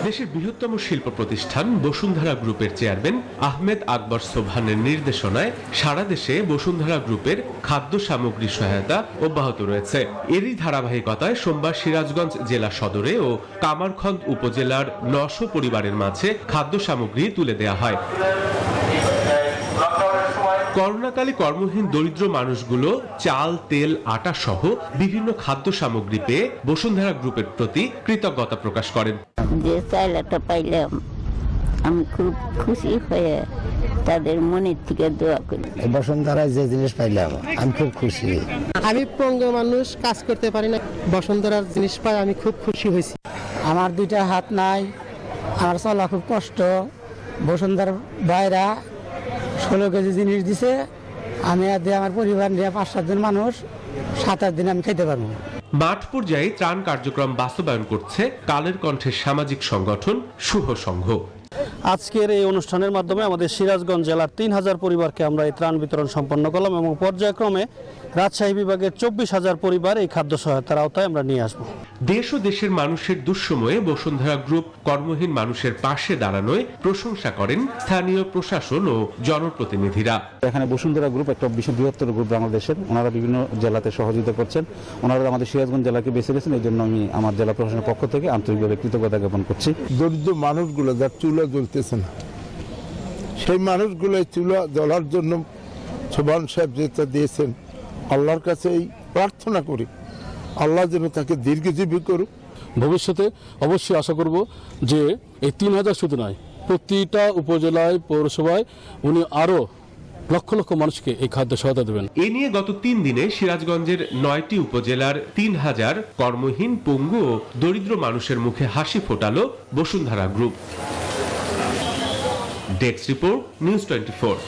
Speaker 12: দেশের বৃহত্তম শিল্প প্রতিষ্ঠান বসুন্ধরা গ্রুপের চেয়ারম্যান আহমেদ আকবর সোবহানের নির্দেশনায় সারা দেশে বসুন্ধরা গ্রুপের খাদ্য সামগ্রী সহায়তা অব্যাহত রয়েছে। এরই ধারাবাহিকতায় সোমবার সিরাজগঞ্জ জেলা সদরে ও কামারখন্দ উপজেলার 900 পরিবারের মাঝে খাদ্য সামগ্রী তুলে দেওয়া হয়। করোনাকালে কর্মহীন দরিদ্র মানুষগুলো চাল, তেল, আটা সহ বিভিন্ন খাদ্য সামগ্রী পেয়ে বসুন্ধরা গ্রুপের প্রতি কৃতজ্ঞতা প্রকাশ করেন।
Speaker 13: যে চাইলাটা পাইলাম আমি খুব খুশি হয়ে তাদের মনের থেকে দোয়া করি।
Speaker 14: বসুন্ধরায় যে জিনিস পাইলাম আমি খুব খুশি।
Speaker 15: আমি পঙ্গু মানুষ, কাজ করতে পারি না, বসুন্ধরার জিনিস পাই আমি খুব খুশি হয়েছি।
Speaker 31: আমার 2টা হাত নাই, আমার চলা খুব কষ্ট। বসুন্ধরার বাইরা 16 কেজি জিনিস দিছে, আমি আর দিয়ে আমার পরিবার নিয়ে 5-7 জন মানুষ 7-8 দিন আমি খেতে পারবো।
Speaker 12: মাঠ পর্যায়ে ত্রাণ কার্যক্রম বাস্তবায়ন করছে কালের কণ্ঠের সামাজিক সংগঠন শুভ সংঘ।
Speaker 16: আজকের এই অনুষ্ঠানের মাধ্যমে আমাদের সিরাজগঞ্জ জেলার 3000 পরিবারকে আমরা এই ত্রাণ বিতরণ সম্পন্ন করলাম এবং পর্যায়ক্রমে রাজশাহী বিভাগের 24,000 পরিবার এই খাদ্য সহায়তার আওতায় আমরা নিয়ে আসবো।
Speaker 12: দেশ ও দেশের মানুষের দুঃসময়ে বসুন্ধরা গ্রুপ কর্মহীন মানুষের পাশে দাঁড়ানোয় প্রশংসা করেন স্থানীয় প্রশাসন ও জনপ্রতিনিধিরা।
Speaker 17: এখানে বসুন্ধরা গ্রুপ একটা বৃহত্তর গ্রুপ বাংলাদেশের, ওনারা বিভিন্ন জেলাতে সহযোগিতা করছেন। ওনারা আমাদের সিরাজগঞ্জ জেলাকে বেছে গেছেন, এই জন্য আমি আমার জেলা প্রশাসনের পক্ষ থেকে আন্তরিকভাবে কৃতজ্ঞতা জ্ঞাপন করছি।
Speaker 18: দরিদ্র মানুষগুলো যার চুলা জ্বলতেছে না, সেই মানুষগুলো চুলা জ্বলার জন্য সোবহান সাহেব যেটা দিয়েছেন, আল্লাহর কাছে এই প্রার্থনা করি আল্লাহ যেন তাকে দীর্ঘজীবী করুক।
Speaker 20: ভবিষ্যতে অবশ্যই আশা করব যে এই 3000 শুধু নয়, প্রতিটা উপজেলায়, পৌরসভায় উনি আরো লক্ষ লক্ষ মানুষকে এই খাদ্য সহায়তা দেবেন।
Speaker 12: এ নিয়ে গত 3 দিনে সিরাজগঞ্জের 9টি উপজেলার 3000 কর্মহীন, পঙ্গু ও দরিদ্র মানুষের মুখে হাসি ফোটালো Bashundhara group. Desk report, news 24।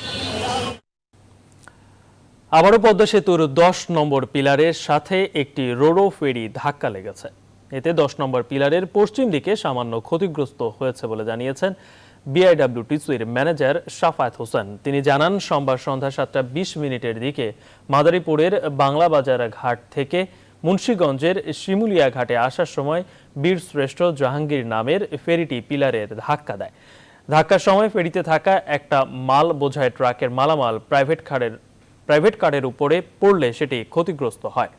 Speaker 1: আবারও পদ্মা সেতুর 10 নম্বর পিলারের সাথে একটি রোরো ফেরি ধাক্কা লেগেছে। এতে 10 নম্বর পিলারের পশ্চিম দিকে সামান্য ক্ষতিগ্রস্ত হয়েছে বলে জানিয়েছেন বিআইডব্লিউটিসির ম্যানেজার শাফায়েত হোসেন। তিনি জানান, সোমবার সন্ধ্যা 7:20 দিকে মাদারীপুরের বাংলা বাজার ঘাট থেকে মুন্সিগঞ্জের শিমুলিয়া ঘাটে আসার সময় বীরশ্রেষ্ঠ জাহাঙ্গীর নামের ফেরিটি পিলারের ধাক্কা দেয়। ধাক্কার সময় ফেরিতে থাকা একটা মাল বোঝাই ট্রাকের মালামাল প্রাইভেট কারের উপরে পড়লে সেটি ক্ষতিগ্রস্ত হয়।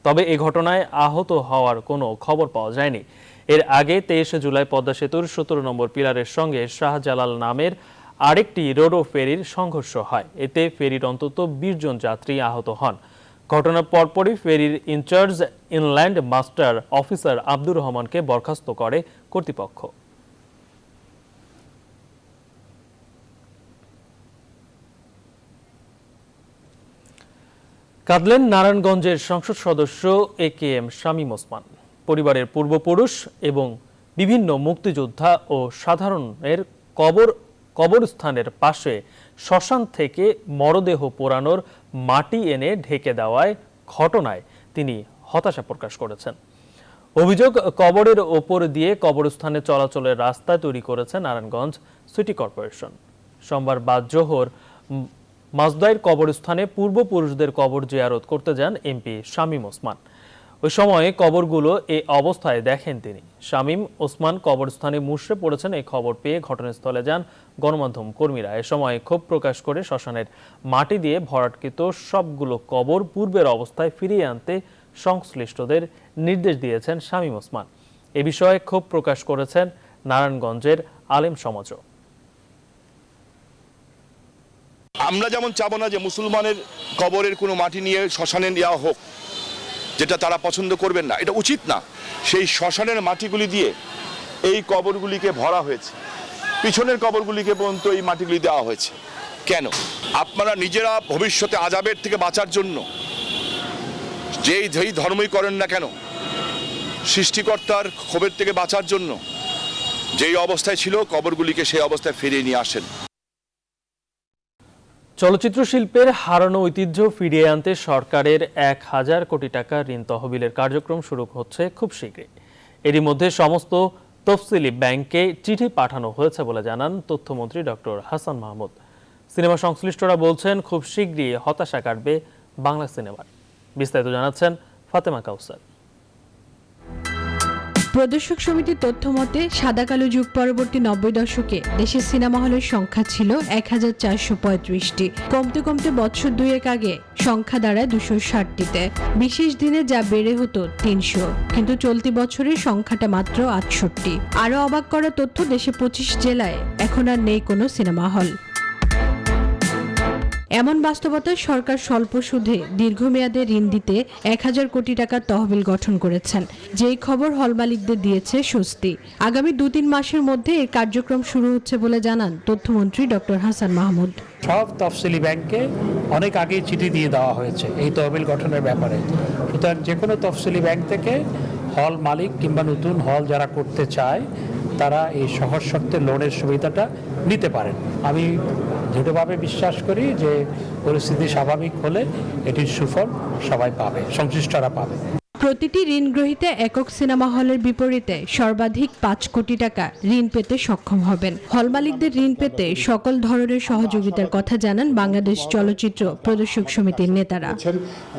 Speaker 1: তবে এ ঘটনায় আহত হওয়ার কোনো খবর পাওয়া যায়নি। এর আগে 23 জুলাই পদ্মা সেতুর 17 নম্বর পিলারের সঙ্গে শাহজালাল নামের আরেকটি রোরো ফেরির সংঘর্ষ হয়। এতে ফেরির অন্তত 20 জন যাত্রী আহত হন। ঘটনার পরপরই ফেরির in charge inland master officer Abdur রহমানকে বরখাস্ত করে কর্তৃপক্ষ। কাঁদলেন নারায়ণগঞ্জের সংসদ সদস্য AKM শামীম ওসমান। পরিবারের পূর্বপুরুষ এবং বিভিন্ন মুক্তিযোদ্ধা ও সাধারণের কবরস্থানের পাশে শ্মশান থেকে মরদেহ পোড়ানোর মাটি এনে ঢেকে দেওয়ায় ঘটনায় তিনি হতাশা প্রকাশ করেছেন। অভিযোগ, কবরের ওপর দিয়ে কবরস্থানে চলাচলের রাস্তা তৈরি করেছে নারায়ণগঞ্জ সিটি কর্পোরেশন। সোমবার বাদ জোহর মাজদাইর কবরস্থানে পূর্বপুরুষদের কবর জিয়ারত করতে যান এমপি শামীম ওসমান। ওই সময় কবরগুলো এই অবস্থায় দেখেন তিনি। শামীম ওসমান কবরস্থানে মুষড়ে পড়েছেন এই খবর পেয়ে ঘটনাস্থলে যান গণমাধ্যম কর্মীরা। এ সময় ক্ষোভ প্রকাশ করে শ্মশানের মাটি দিয়ে ভরাটকৃত সবগুলো কবর পূর্বের অবস্থায় ফিরিয়ে আনতে সংশ্লিষ্টদের নির্দেশ দিয়েছেন শামীম ওসমান। এ বিষয়ে ক্ষোভ প্রকাশ করেছেন নারায়ণগঞ্জের আলেম সমাজও।
Speaker 2: আমরা যেমন চাবো না যে মুসলমানের কবরের কোনো মাটি নিয়ে শ্মশানে দেওয়া হোক, যেটা তারা পছন্দ করবেন না, এটা উচিত না। সেই শ্মশানের মাটিগুলি দিয়ে এই কবরগুলিকে ভরা হয়েছে, পিছনের কবরগুলিকে পর্যন্ত এই মাটিগুলি দেওয়া হয়েছে। কেন? আপনারা নিজেরা ভবিষ্যতে আযাবের থেকে বাঁচার জন্য যেই ধর্মই করেন না কেন, সৃষ্টিকর্তার ক্ষোভের থেকে বাঁচার জন্য যেই অবস্থায় ছিল কবরগুলিকে সেই অবস্থায় ফিরিয়ে নিয়ে আসেন।
Speaker 1: চলচ্চিত্র শিল্পের হারানো ঐতিহ্য ফিরিয়ে আনতে সরকারের 1000 কোটি টাকা ঋণ তহবিলের কার্যক্রম শুরু হচ্ছে খুব শীঘ্রই। এরই মধ্যে সমস্ত তফসিলি ব্যাংকে চিঠি পাঠানো হয়েছে বলে জানান তথ্যমন্ত্রী ডক্টর হাসান মাহমুদ। সিনেমা সংশ্লিষ্টরা বলছেন খুব শীঘ্রই হতাশা কাটবে বাংলা সিনেমার। বিস্তারিত জানাচ্ছেন ফাতেমা কাউসার।
Speaker 21: প্রদর্শক সমিতির তথ্য মতে সাদা কালো যুগ পরবর্তী 90 দশকে দেশের সিনেমা হলের সংখ্যা ছিল 1435টি। কমতে কমতে বছর দুয়েক আগে সংখ্যা দাঁড়ায় 260টিতে। বিশেষ দিনে যা বেড়ে হতো 300, কিন্তু চলতি বছরের সংখ্যাটা মাত্র 68। আরও অবাক করা তথ্য, দেশে 25 জেলায় এখন আর নেই কোনো সিনেমা হল। এমন বাস্তবতায় সরকার স্বল্প সুদে দীর্ঘমেয়াদে ঋণ দিতে 1000 কোটি টাকার তহবিল গঠন করেছেন, যেই খবর হল মালিকদের দিয়েছে স্বস্তি। আগামী 2-3 মাসের মধ্যে এর কার্যক্রম শুরু হচ্ছে বলে জানান তথ্যমন্ত্রী ডক্টর হাসান মাহমুদ।
Speaker 22: সব তফসিলি ব্যাংকে অনেক আগেই চিঠি দিয়ে দেওয়া হয়েছে এই তহবিল গঠনের ব্যাপারে। সুতরাং যে কোনো তফসিলি ব্যাংক থেকে হল মালিক কিংবা নতুন হল যারা করতে চায় তারা এই সহজ শর্তে লোনের সুবিধাটা নিতে পারেন। আমি দৃঢ়ভাবে বিশ্বাস করি যে পরিস্থিতি স্বাভাবিক হলে এটির সুফল সবাই পাবে, সংশ্লিষ্টরা পাবে।
Speaker 21: প্রতিটি ঋণ গ্রহীতা একক সিনেমা হলের বিপরীতে সর্বাধিক 5 কোটি টাকা ঋণ পেতে সক্ষম হবেন। হল মালিকদের ঋণ পেতে সকল ধরনের সহযোগিতার কথা জানান বাংলাদেশ চলচ্চিত্র প্রদর্শক সমিতির নেতারা।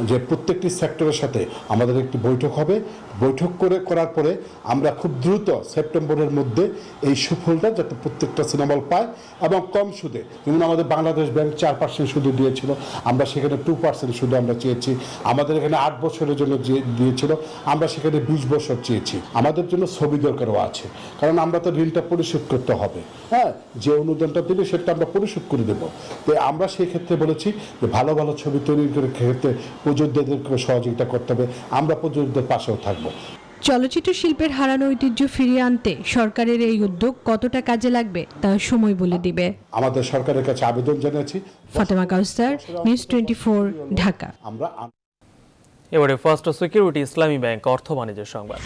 Speaker 23: যে প্রত্যেকটি সেক্টরের সাথে আমাদের একটি বৈঠক হবে, বৈঠক করার পরে আমরা খুব দ্রুত সেপ্টেম্বরের মধ্যে এই সুফলটা যাতে প্রত্যেকটা সিনেমা হল পায় এবং কম সুদে। যেমন আমাদের বাংলাদেশ ব্যাংক 4% সুদে দিয়েছিল, আমরা সেখানে 2% সুদে আমরা চেয়েছি। আমাদের এখানে 8 বছরের জন্য দিয়েছিল, আমরা সেখানে 20 বছর চেয়েছি। আমাদের জন্য ছবি দরকারও আছে, কারণ আমরা তো ঋণটা পরিশোধ করতে হবে। হ্যাঁ, যে অনুদানটা দিলে সেটা আমরা পরিশোধ করে দেবো। তো আমরা সেই ক্ষেত্রে বলেছি যে ভালো ভালো ছবি তৈরি করে ক্ষেত্রে প্রযোজকদেরকে সহযোগিতা করতে হবে, আমরা প্রযোজকদের পাশেও থাকবো।
Speaker 21: চলচ্চিত্র শিল্পের হারানো ঐতিহ্য ফিরিয়ে আনতে সরকারের এই উদ্যোগ কতটা কাজে লাগবে তা সময় বলে দিবে।
Speaker 23: আমাদের সরকারের কাছে আবেদন জানিয়েছি।
Speaker 21: ফাতেমা কাউসার, নিউজ 24, ঢাকা।
Speaker 1: এবারে ফার্স্ট সিকিউরিটি ইসলামী ব্যাংক অর্থ বাণিজ্যের সংবাদ।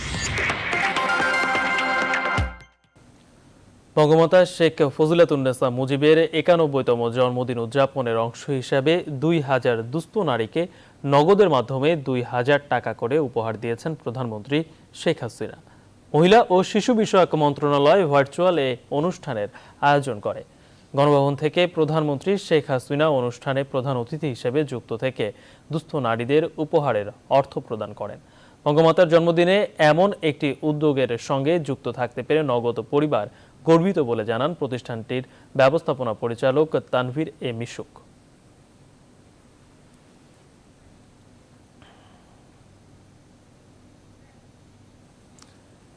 Speaker 1: বঙ্গমাতা শেখ ফজিলাতুন্নেসা মুজিবের 91তম জন্মদিন উদযাপনের অংশ হিসাবে 2000 দুস্থ নারীকে নগদের মাধ্যমে 2000 টাকা করে উপহার দিয়েছেন প্রধানমন্ত্রী শেখ হাসিনা। মহিলা ও শিশু বিষয়ক মন্ত্রণালয় ভার্চুয়াল এ অনুষ্ঠানের আয়োজন করে। গণভবন থেকে প্রধানমন্ত্রী শেখ হাসিনা অনুষ্ঠানে প্রধান অতিথি হিসেবে যুক্ত থেকে দুস্থ নারীদের উপহারের অর্থ প্রদান করেন। বঙ্গমাতার জন্মদিনে এমন একটি উদ্যোগের সঙ্গে যুক্ত থাকতে পেরে নগদ পরিবার গর্বিত বলে জানান প্রতিষ্ঠানটির ব্যবস্থাপনা পরিচালক তানভীর এ মিশুক।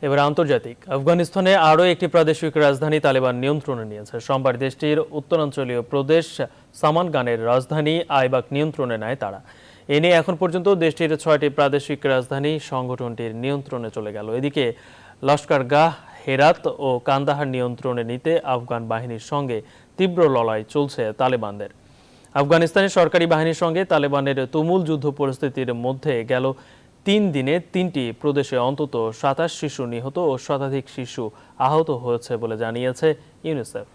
Speaker 1: এবার আন্তর্জাতিক। আফগানিস্তানে আরও একটি প্রাদেশিক রাজধানী তালেবান নিয়ন্ত্রণে নিয়েছে। সোমবার দেশটির উত্তরাঞ্চলীয় প্রদেশ সামানগানের রাজধানী আইবাক নিয়ন্ত্রণে নেয় তারা। এ নিয়ে এখন পর্যন্ত দেশটির 6টি প্রাদেশিক রাজধানী সংগঠনটির নিয়ন্ত্রণে চলে গেল। এদিকে লস্করগাহ, হেরাত ও কান্দাহার নিয়ন্ত্রণে নিতে আফগান বাহিনীর সঙ্গে তীব্র লড়াই চলছে তালেবানদের। আফগানিস্তানের সরকারি বাহিনীর সঙ্গে তালেবানের তুমুল যুদ্ধ পরিস্থিতির মধ্যে গেল 3 দিনে 3টি প্রদেশে অন্তত 27 শিশু নিহত ও শতাধিক শিশু আহত হয়েছে বলে জানিয়েছে ইউনিসেফ।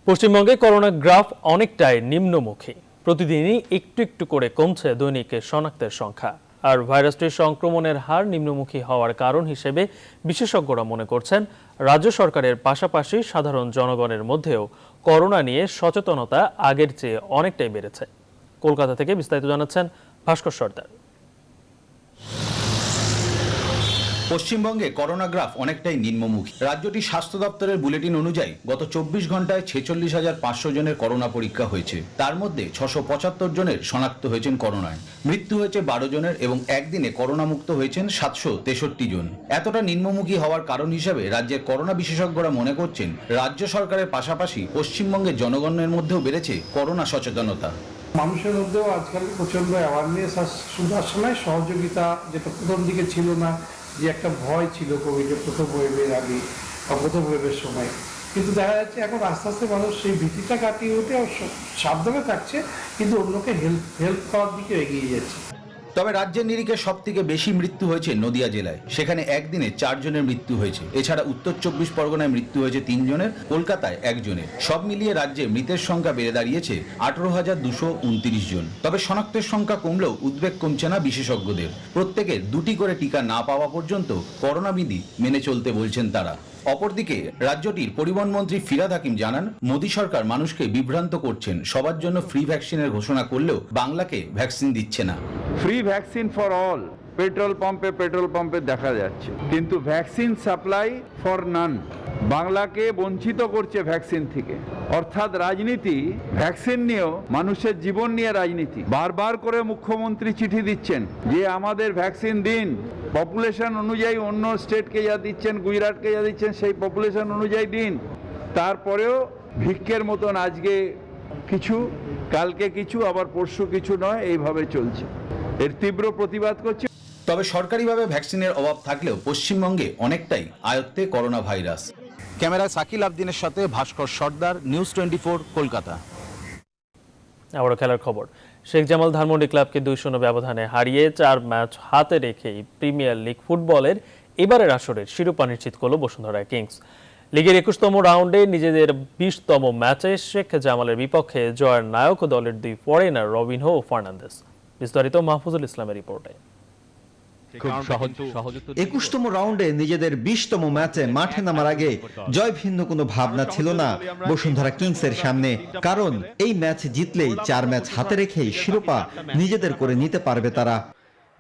Speaker 1: পশ্চিমবঙ্গে করোনা গ্রাফ অনেকটাই নিম্নমুখী। প্রতিদিনই একটু একটু করে কমছে দৈনিক শনাক্তের সংখ্যা। আর ভাইরাসটির সংক্রমণের হার নিম্নমুখী হওয়ার কারণ হিসেবে বিশেষজ্ঞরা মনে করছেন রাজ্য সরকারের পাশাপাশি সাধারণ জনগণের মধ্যেও করোনা নিয়ে সচেতনতা আগের চেয়ে অনেকটাই বেড়েছে। কলকাতা থেকে বিস্তারিত জানাচ্ছেন ভাস্কর সর্দার।
Speaker 3: পশ্চিমবঙ্গে করোনা গ্রাফ অনেকটাই নিম্নমুখী। রাজ্যটির স্বাস্থ্য দপ্তরের বুলেটিন অনুযায়ী গত 24 ঘন্টায় 46,500 জনের করোনা পরীক্ষা হয়েছে। তার মধ্যে 675 জনের শনাক্ত হয়েছেন করোনায়। মৃত্যু হয়েছে 12 জনের এবং একদিনে করোনা মুক্ত হয়েছেন 763 জন। এতটা নিম্নমুখী হওয়ার কারণ হিসেবে রাজ্যের করোনা বিশেষজ্ঞরা মনে করছেন রাজ্য সরকারের পাশাপাশি পশ্চিমবঙ্গের জনগণের মধ্যেও বেড়েছে করোনা সচেতনতা।
Speaker 6: মানুষের মধ্যেও আজকাল প্রচন্ড অ্যাওয়ারনেস সময় সহযোগিতা, যেটা প্রথম দিকে ছিল না, যে একটা ভয় ছিল কোভিডের প্রথম ওয়েভের আগে বা প্রথম ওয়েভের সময়, কিন্তু দেখা যাচ্ছে এখন আস্তে আস্তে মানুষ সেই ভীতিটা কাটিয়ে উঠে সাবধানে থাকছে, কিন্তু অন্যকে হেল্প করার দিকে এগিয়ে যাচ্ছে।
Speaker 3: তবে রাজ্যের নিরিখে সব থেকে বেশি মৃত্যু হয়েছে নদিয়া জেলায়। সেখানে একদিনে 4 জনের মৃত্যু হয়েছে। এছাড়া উত্তর 24 পরগনায় মৃত্যু হয়েছে 3 জনের, কলকাতায় 1 জনের। সব মিলিয়ে রাজ্যে মৃতের সংখ্যা বেড়ে দাঁড়িয়েছে 18,229 জন। তবে শনাক্তের সংখ্যা কমলেও উদ্বেগ কমছে না বিশেষজ্ঞদের। প্রত্যেকের 2টি করে টিকা না পাওয়া পর্যন্ত করোনা বিধি মেনে চলতে বলছেন তারা। অপরদিকে রাজ্যটির পরিবহন মন্ত্রী ফিরহাদ হাকিম জানান, মোদী সরকার মানুষকে বিভ্রান্ত করছেন। সবার জন্য ফ্রি ভ্যাকসিনের ঘোষণা করলেও বাংলাকে ভ্যাকসিন দিচ্ছে না।
Speaker 7: Free vaccine for all petrol পাম্পে দেখা যাচ্ছে, কিন্তু ভ্যাকসিন সাপ্লাই ফর নান। বাংলাকে বঞ্চিত করছে ভ্যাকসিন থেকে। অর্থাৎ রাজনীতি ভ্যাকসিন নিয়েও, মানুষের জীবন নিয়ে রাজনীতি। বারবার করে মুখ্যমন্ত্রী চিঠি দিচ্ছেন যে আমাদের ভ্যাকসিন দিন, পপুলেশন অনুযায়ী অন্য স্টেটকে যা দিচ্ছেন, গুজরাটকে যা দিচ্ছেন, সেই পপুলেশন অনুযায়ী দিন। তারপরেও ভিক্ষের মতন আজকে কিছু, কালকে কিছু, আবার পরশু কিছু নয়, এইভাবে চলছে। এর তীব্র প্রতিবাদ করছে।
Speaker 3: তবে সরকারিভাবে ভ্যাকসিনের অভাব থাকলেও পশ্চিমবঙ্গে অনেকটাই আয়ত্তে করোনা ভাইরাস। ক্যামেরায় সাকিল আবদিনের সাথে ভাস্কর সর্দার, নিউজ 24, কলকাতা।
Speaker 1: আবারও খেলার খবর। শেখ জামাল ধানমন্ডি ক্লাবকে 2-0 ব্যবধানে হারিয়ে 4 ম্যাচ হাতে রেখেই প্রিমিয়ার লিগ ফুটবলের এবারের আসরের শিরোপা নিশ্চিত করল বসুন্ধরা কিংস। লিগের 21তম রাউন্ডে নিজেদের 20তম ম্যাচে শেখ জামালের বিপক্ষে জয়ের নায়ক দলের 2 ফরেনার রবিনহো ও ফার্নান্দেস। বিস্তারিত মাহফুজুল ইসলামের রিপোর্টে।
Speaker 19: 21তম রাউন্ডে নিজেদের 20তম ম্যাচে মাঠে নামার আগে জয় ভিন্ন কোনো ভাবনা ছিল না বসুন্ধরা কিংসের সামনে। কারণ এই ম্যাচ জিতলেই 4 ম্যাচ হাতে রেখেই শিরোপা নিজেদের করে নিতে পারবে তারা।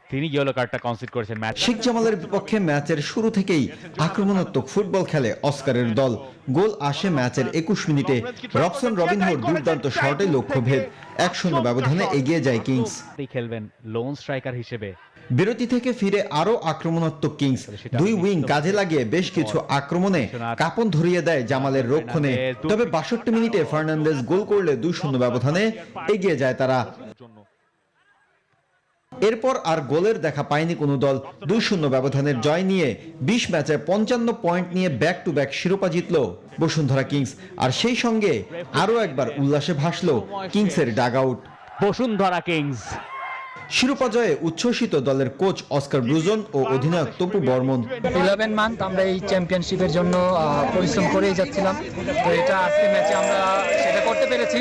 Speaker 24: তিনি ইয়েলো কার্ডটা কনসিড করেছেন ম্যাচ।
Speaker 19: শেখ জামালের বিপক্ষে ম্যাচের শুরু থেকেই আক্রমণাত্মক ফুটবল খেলে অস্কারের দল। গোল আসে ম্যাচের 21 মিনিটে। রবসন রবিনহোর দুর্দান্ত শটে লক্ষ্যভেদ। 1-0 ব্যবধানে এগিয়ে যায় কিংস।
Speaker 24: খেলবেন লোন স্ট্রাইকার হিসেবে।
Speaker 19: বিরতি থেকে ফিরে আরো আক্রমণাত্মক কিংস। 2 উইং কাজে লাগিয়ে বেশ কিছু আক্রমণে কাঁপন ধরিয়ে দেয় জামালের রক্ষণে। তবে 62 মিনিটে ফার্নান্দেস গোল করলে 2-0 ব্যবধানে এগিয়ে যায় তারা। এরপর আর গোলের দেখা পায়নি কোনো দল। 2-0 ব্যবধানের জয় নিয়ে 20 ম্যাচে 55 পয়েন্ট নিয়ে ব্যাক টু ব্যাক শিরোপা জিতল বসুন্ধরা কিংস। আর সেই সঙ্গে আরো একবার উল্লাসে ভাসল কিংসের ডাগ আউট।
Speaker 24: বসুন্ধরা কিংস
Speaker 19: শিরোপা জয়ে উচ্ছ্বসিত দলের কোচ অস্কার ব্রুজন ও অধিনায়ক তপু বর্মন।
Speaker 25: 11 মান্থ আমরা এই চ্যাম্পিয়নশিপের জন্য পরিশ্রম করেই যাচ্ছিলাম, তো এটা আজকে ম্যাচে আমরা সেটা করতে পেরেছি।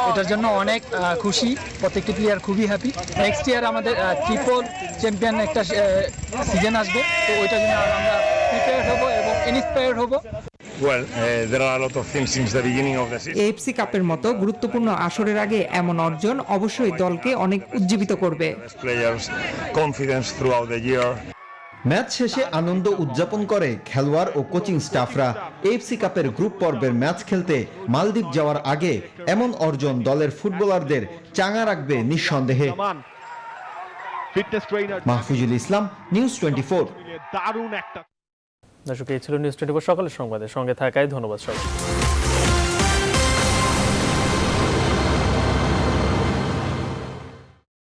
Speaker 25: এটার জন্য অনেক খুশি, প্রত্যেকটি প্লেয়ার খুবই হ্যাপি। নেক্সট ইয়ার আমাদের ট্রিপল চ্যাম্পিয়ন একটা সিজন আসবে, তো ওইটার জন্য আমরা প্রিপেয়ার হব এবং ইন্সপায়ার্ড হব।
Speaker 26: এএফসি কাপের মতো গুরুত্বপূর্ণ আসরের আগে এমন অর্জন অবশ্যই দলকে অনেক উজ্জীবিত করবে।
Speaker 19: ম্যাচ শেষে আনন্দ উদযাপন করে খেলোয়াড় ও কোচিং স্টাফরা। এএফসি কাপের গ্রুপ পর্বের ম্যাচ খেলতে মালদ্বীপ যাওয়ার আগে এমন অর্জন দলের ফুটবলারদের চাঙা রাখবে নিঃসন্দেহে।
Speaker 12: ফিটনেস ট্রেনার
Speaker 19: মাহফুজুল ইসলাম, নিউজ 24।
Speaker 12: দারুণ একটা
Speaker 1: দর্শক, এই ছিল নিউজ 24 সকালের সংবাদে। সঙ্গে থাকায় ধন্যবাদ সবাই।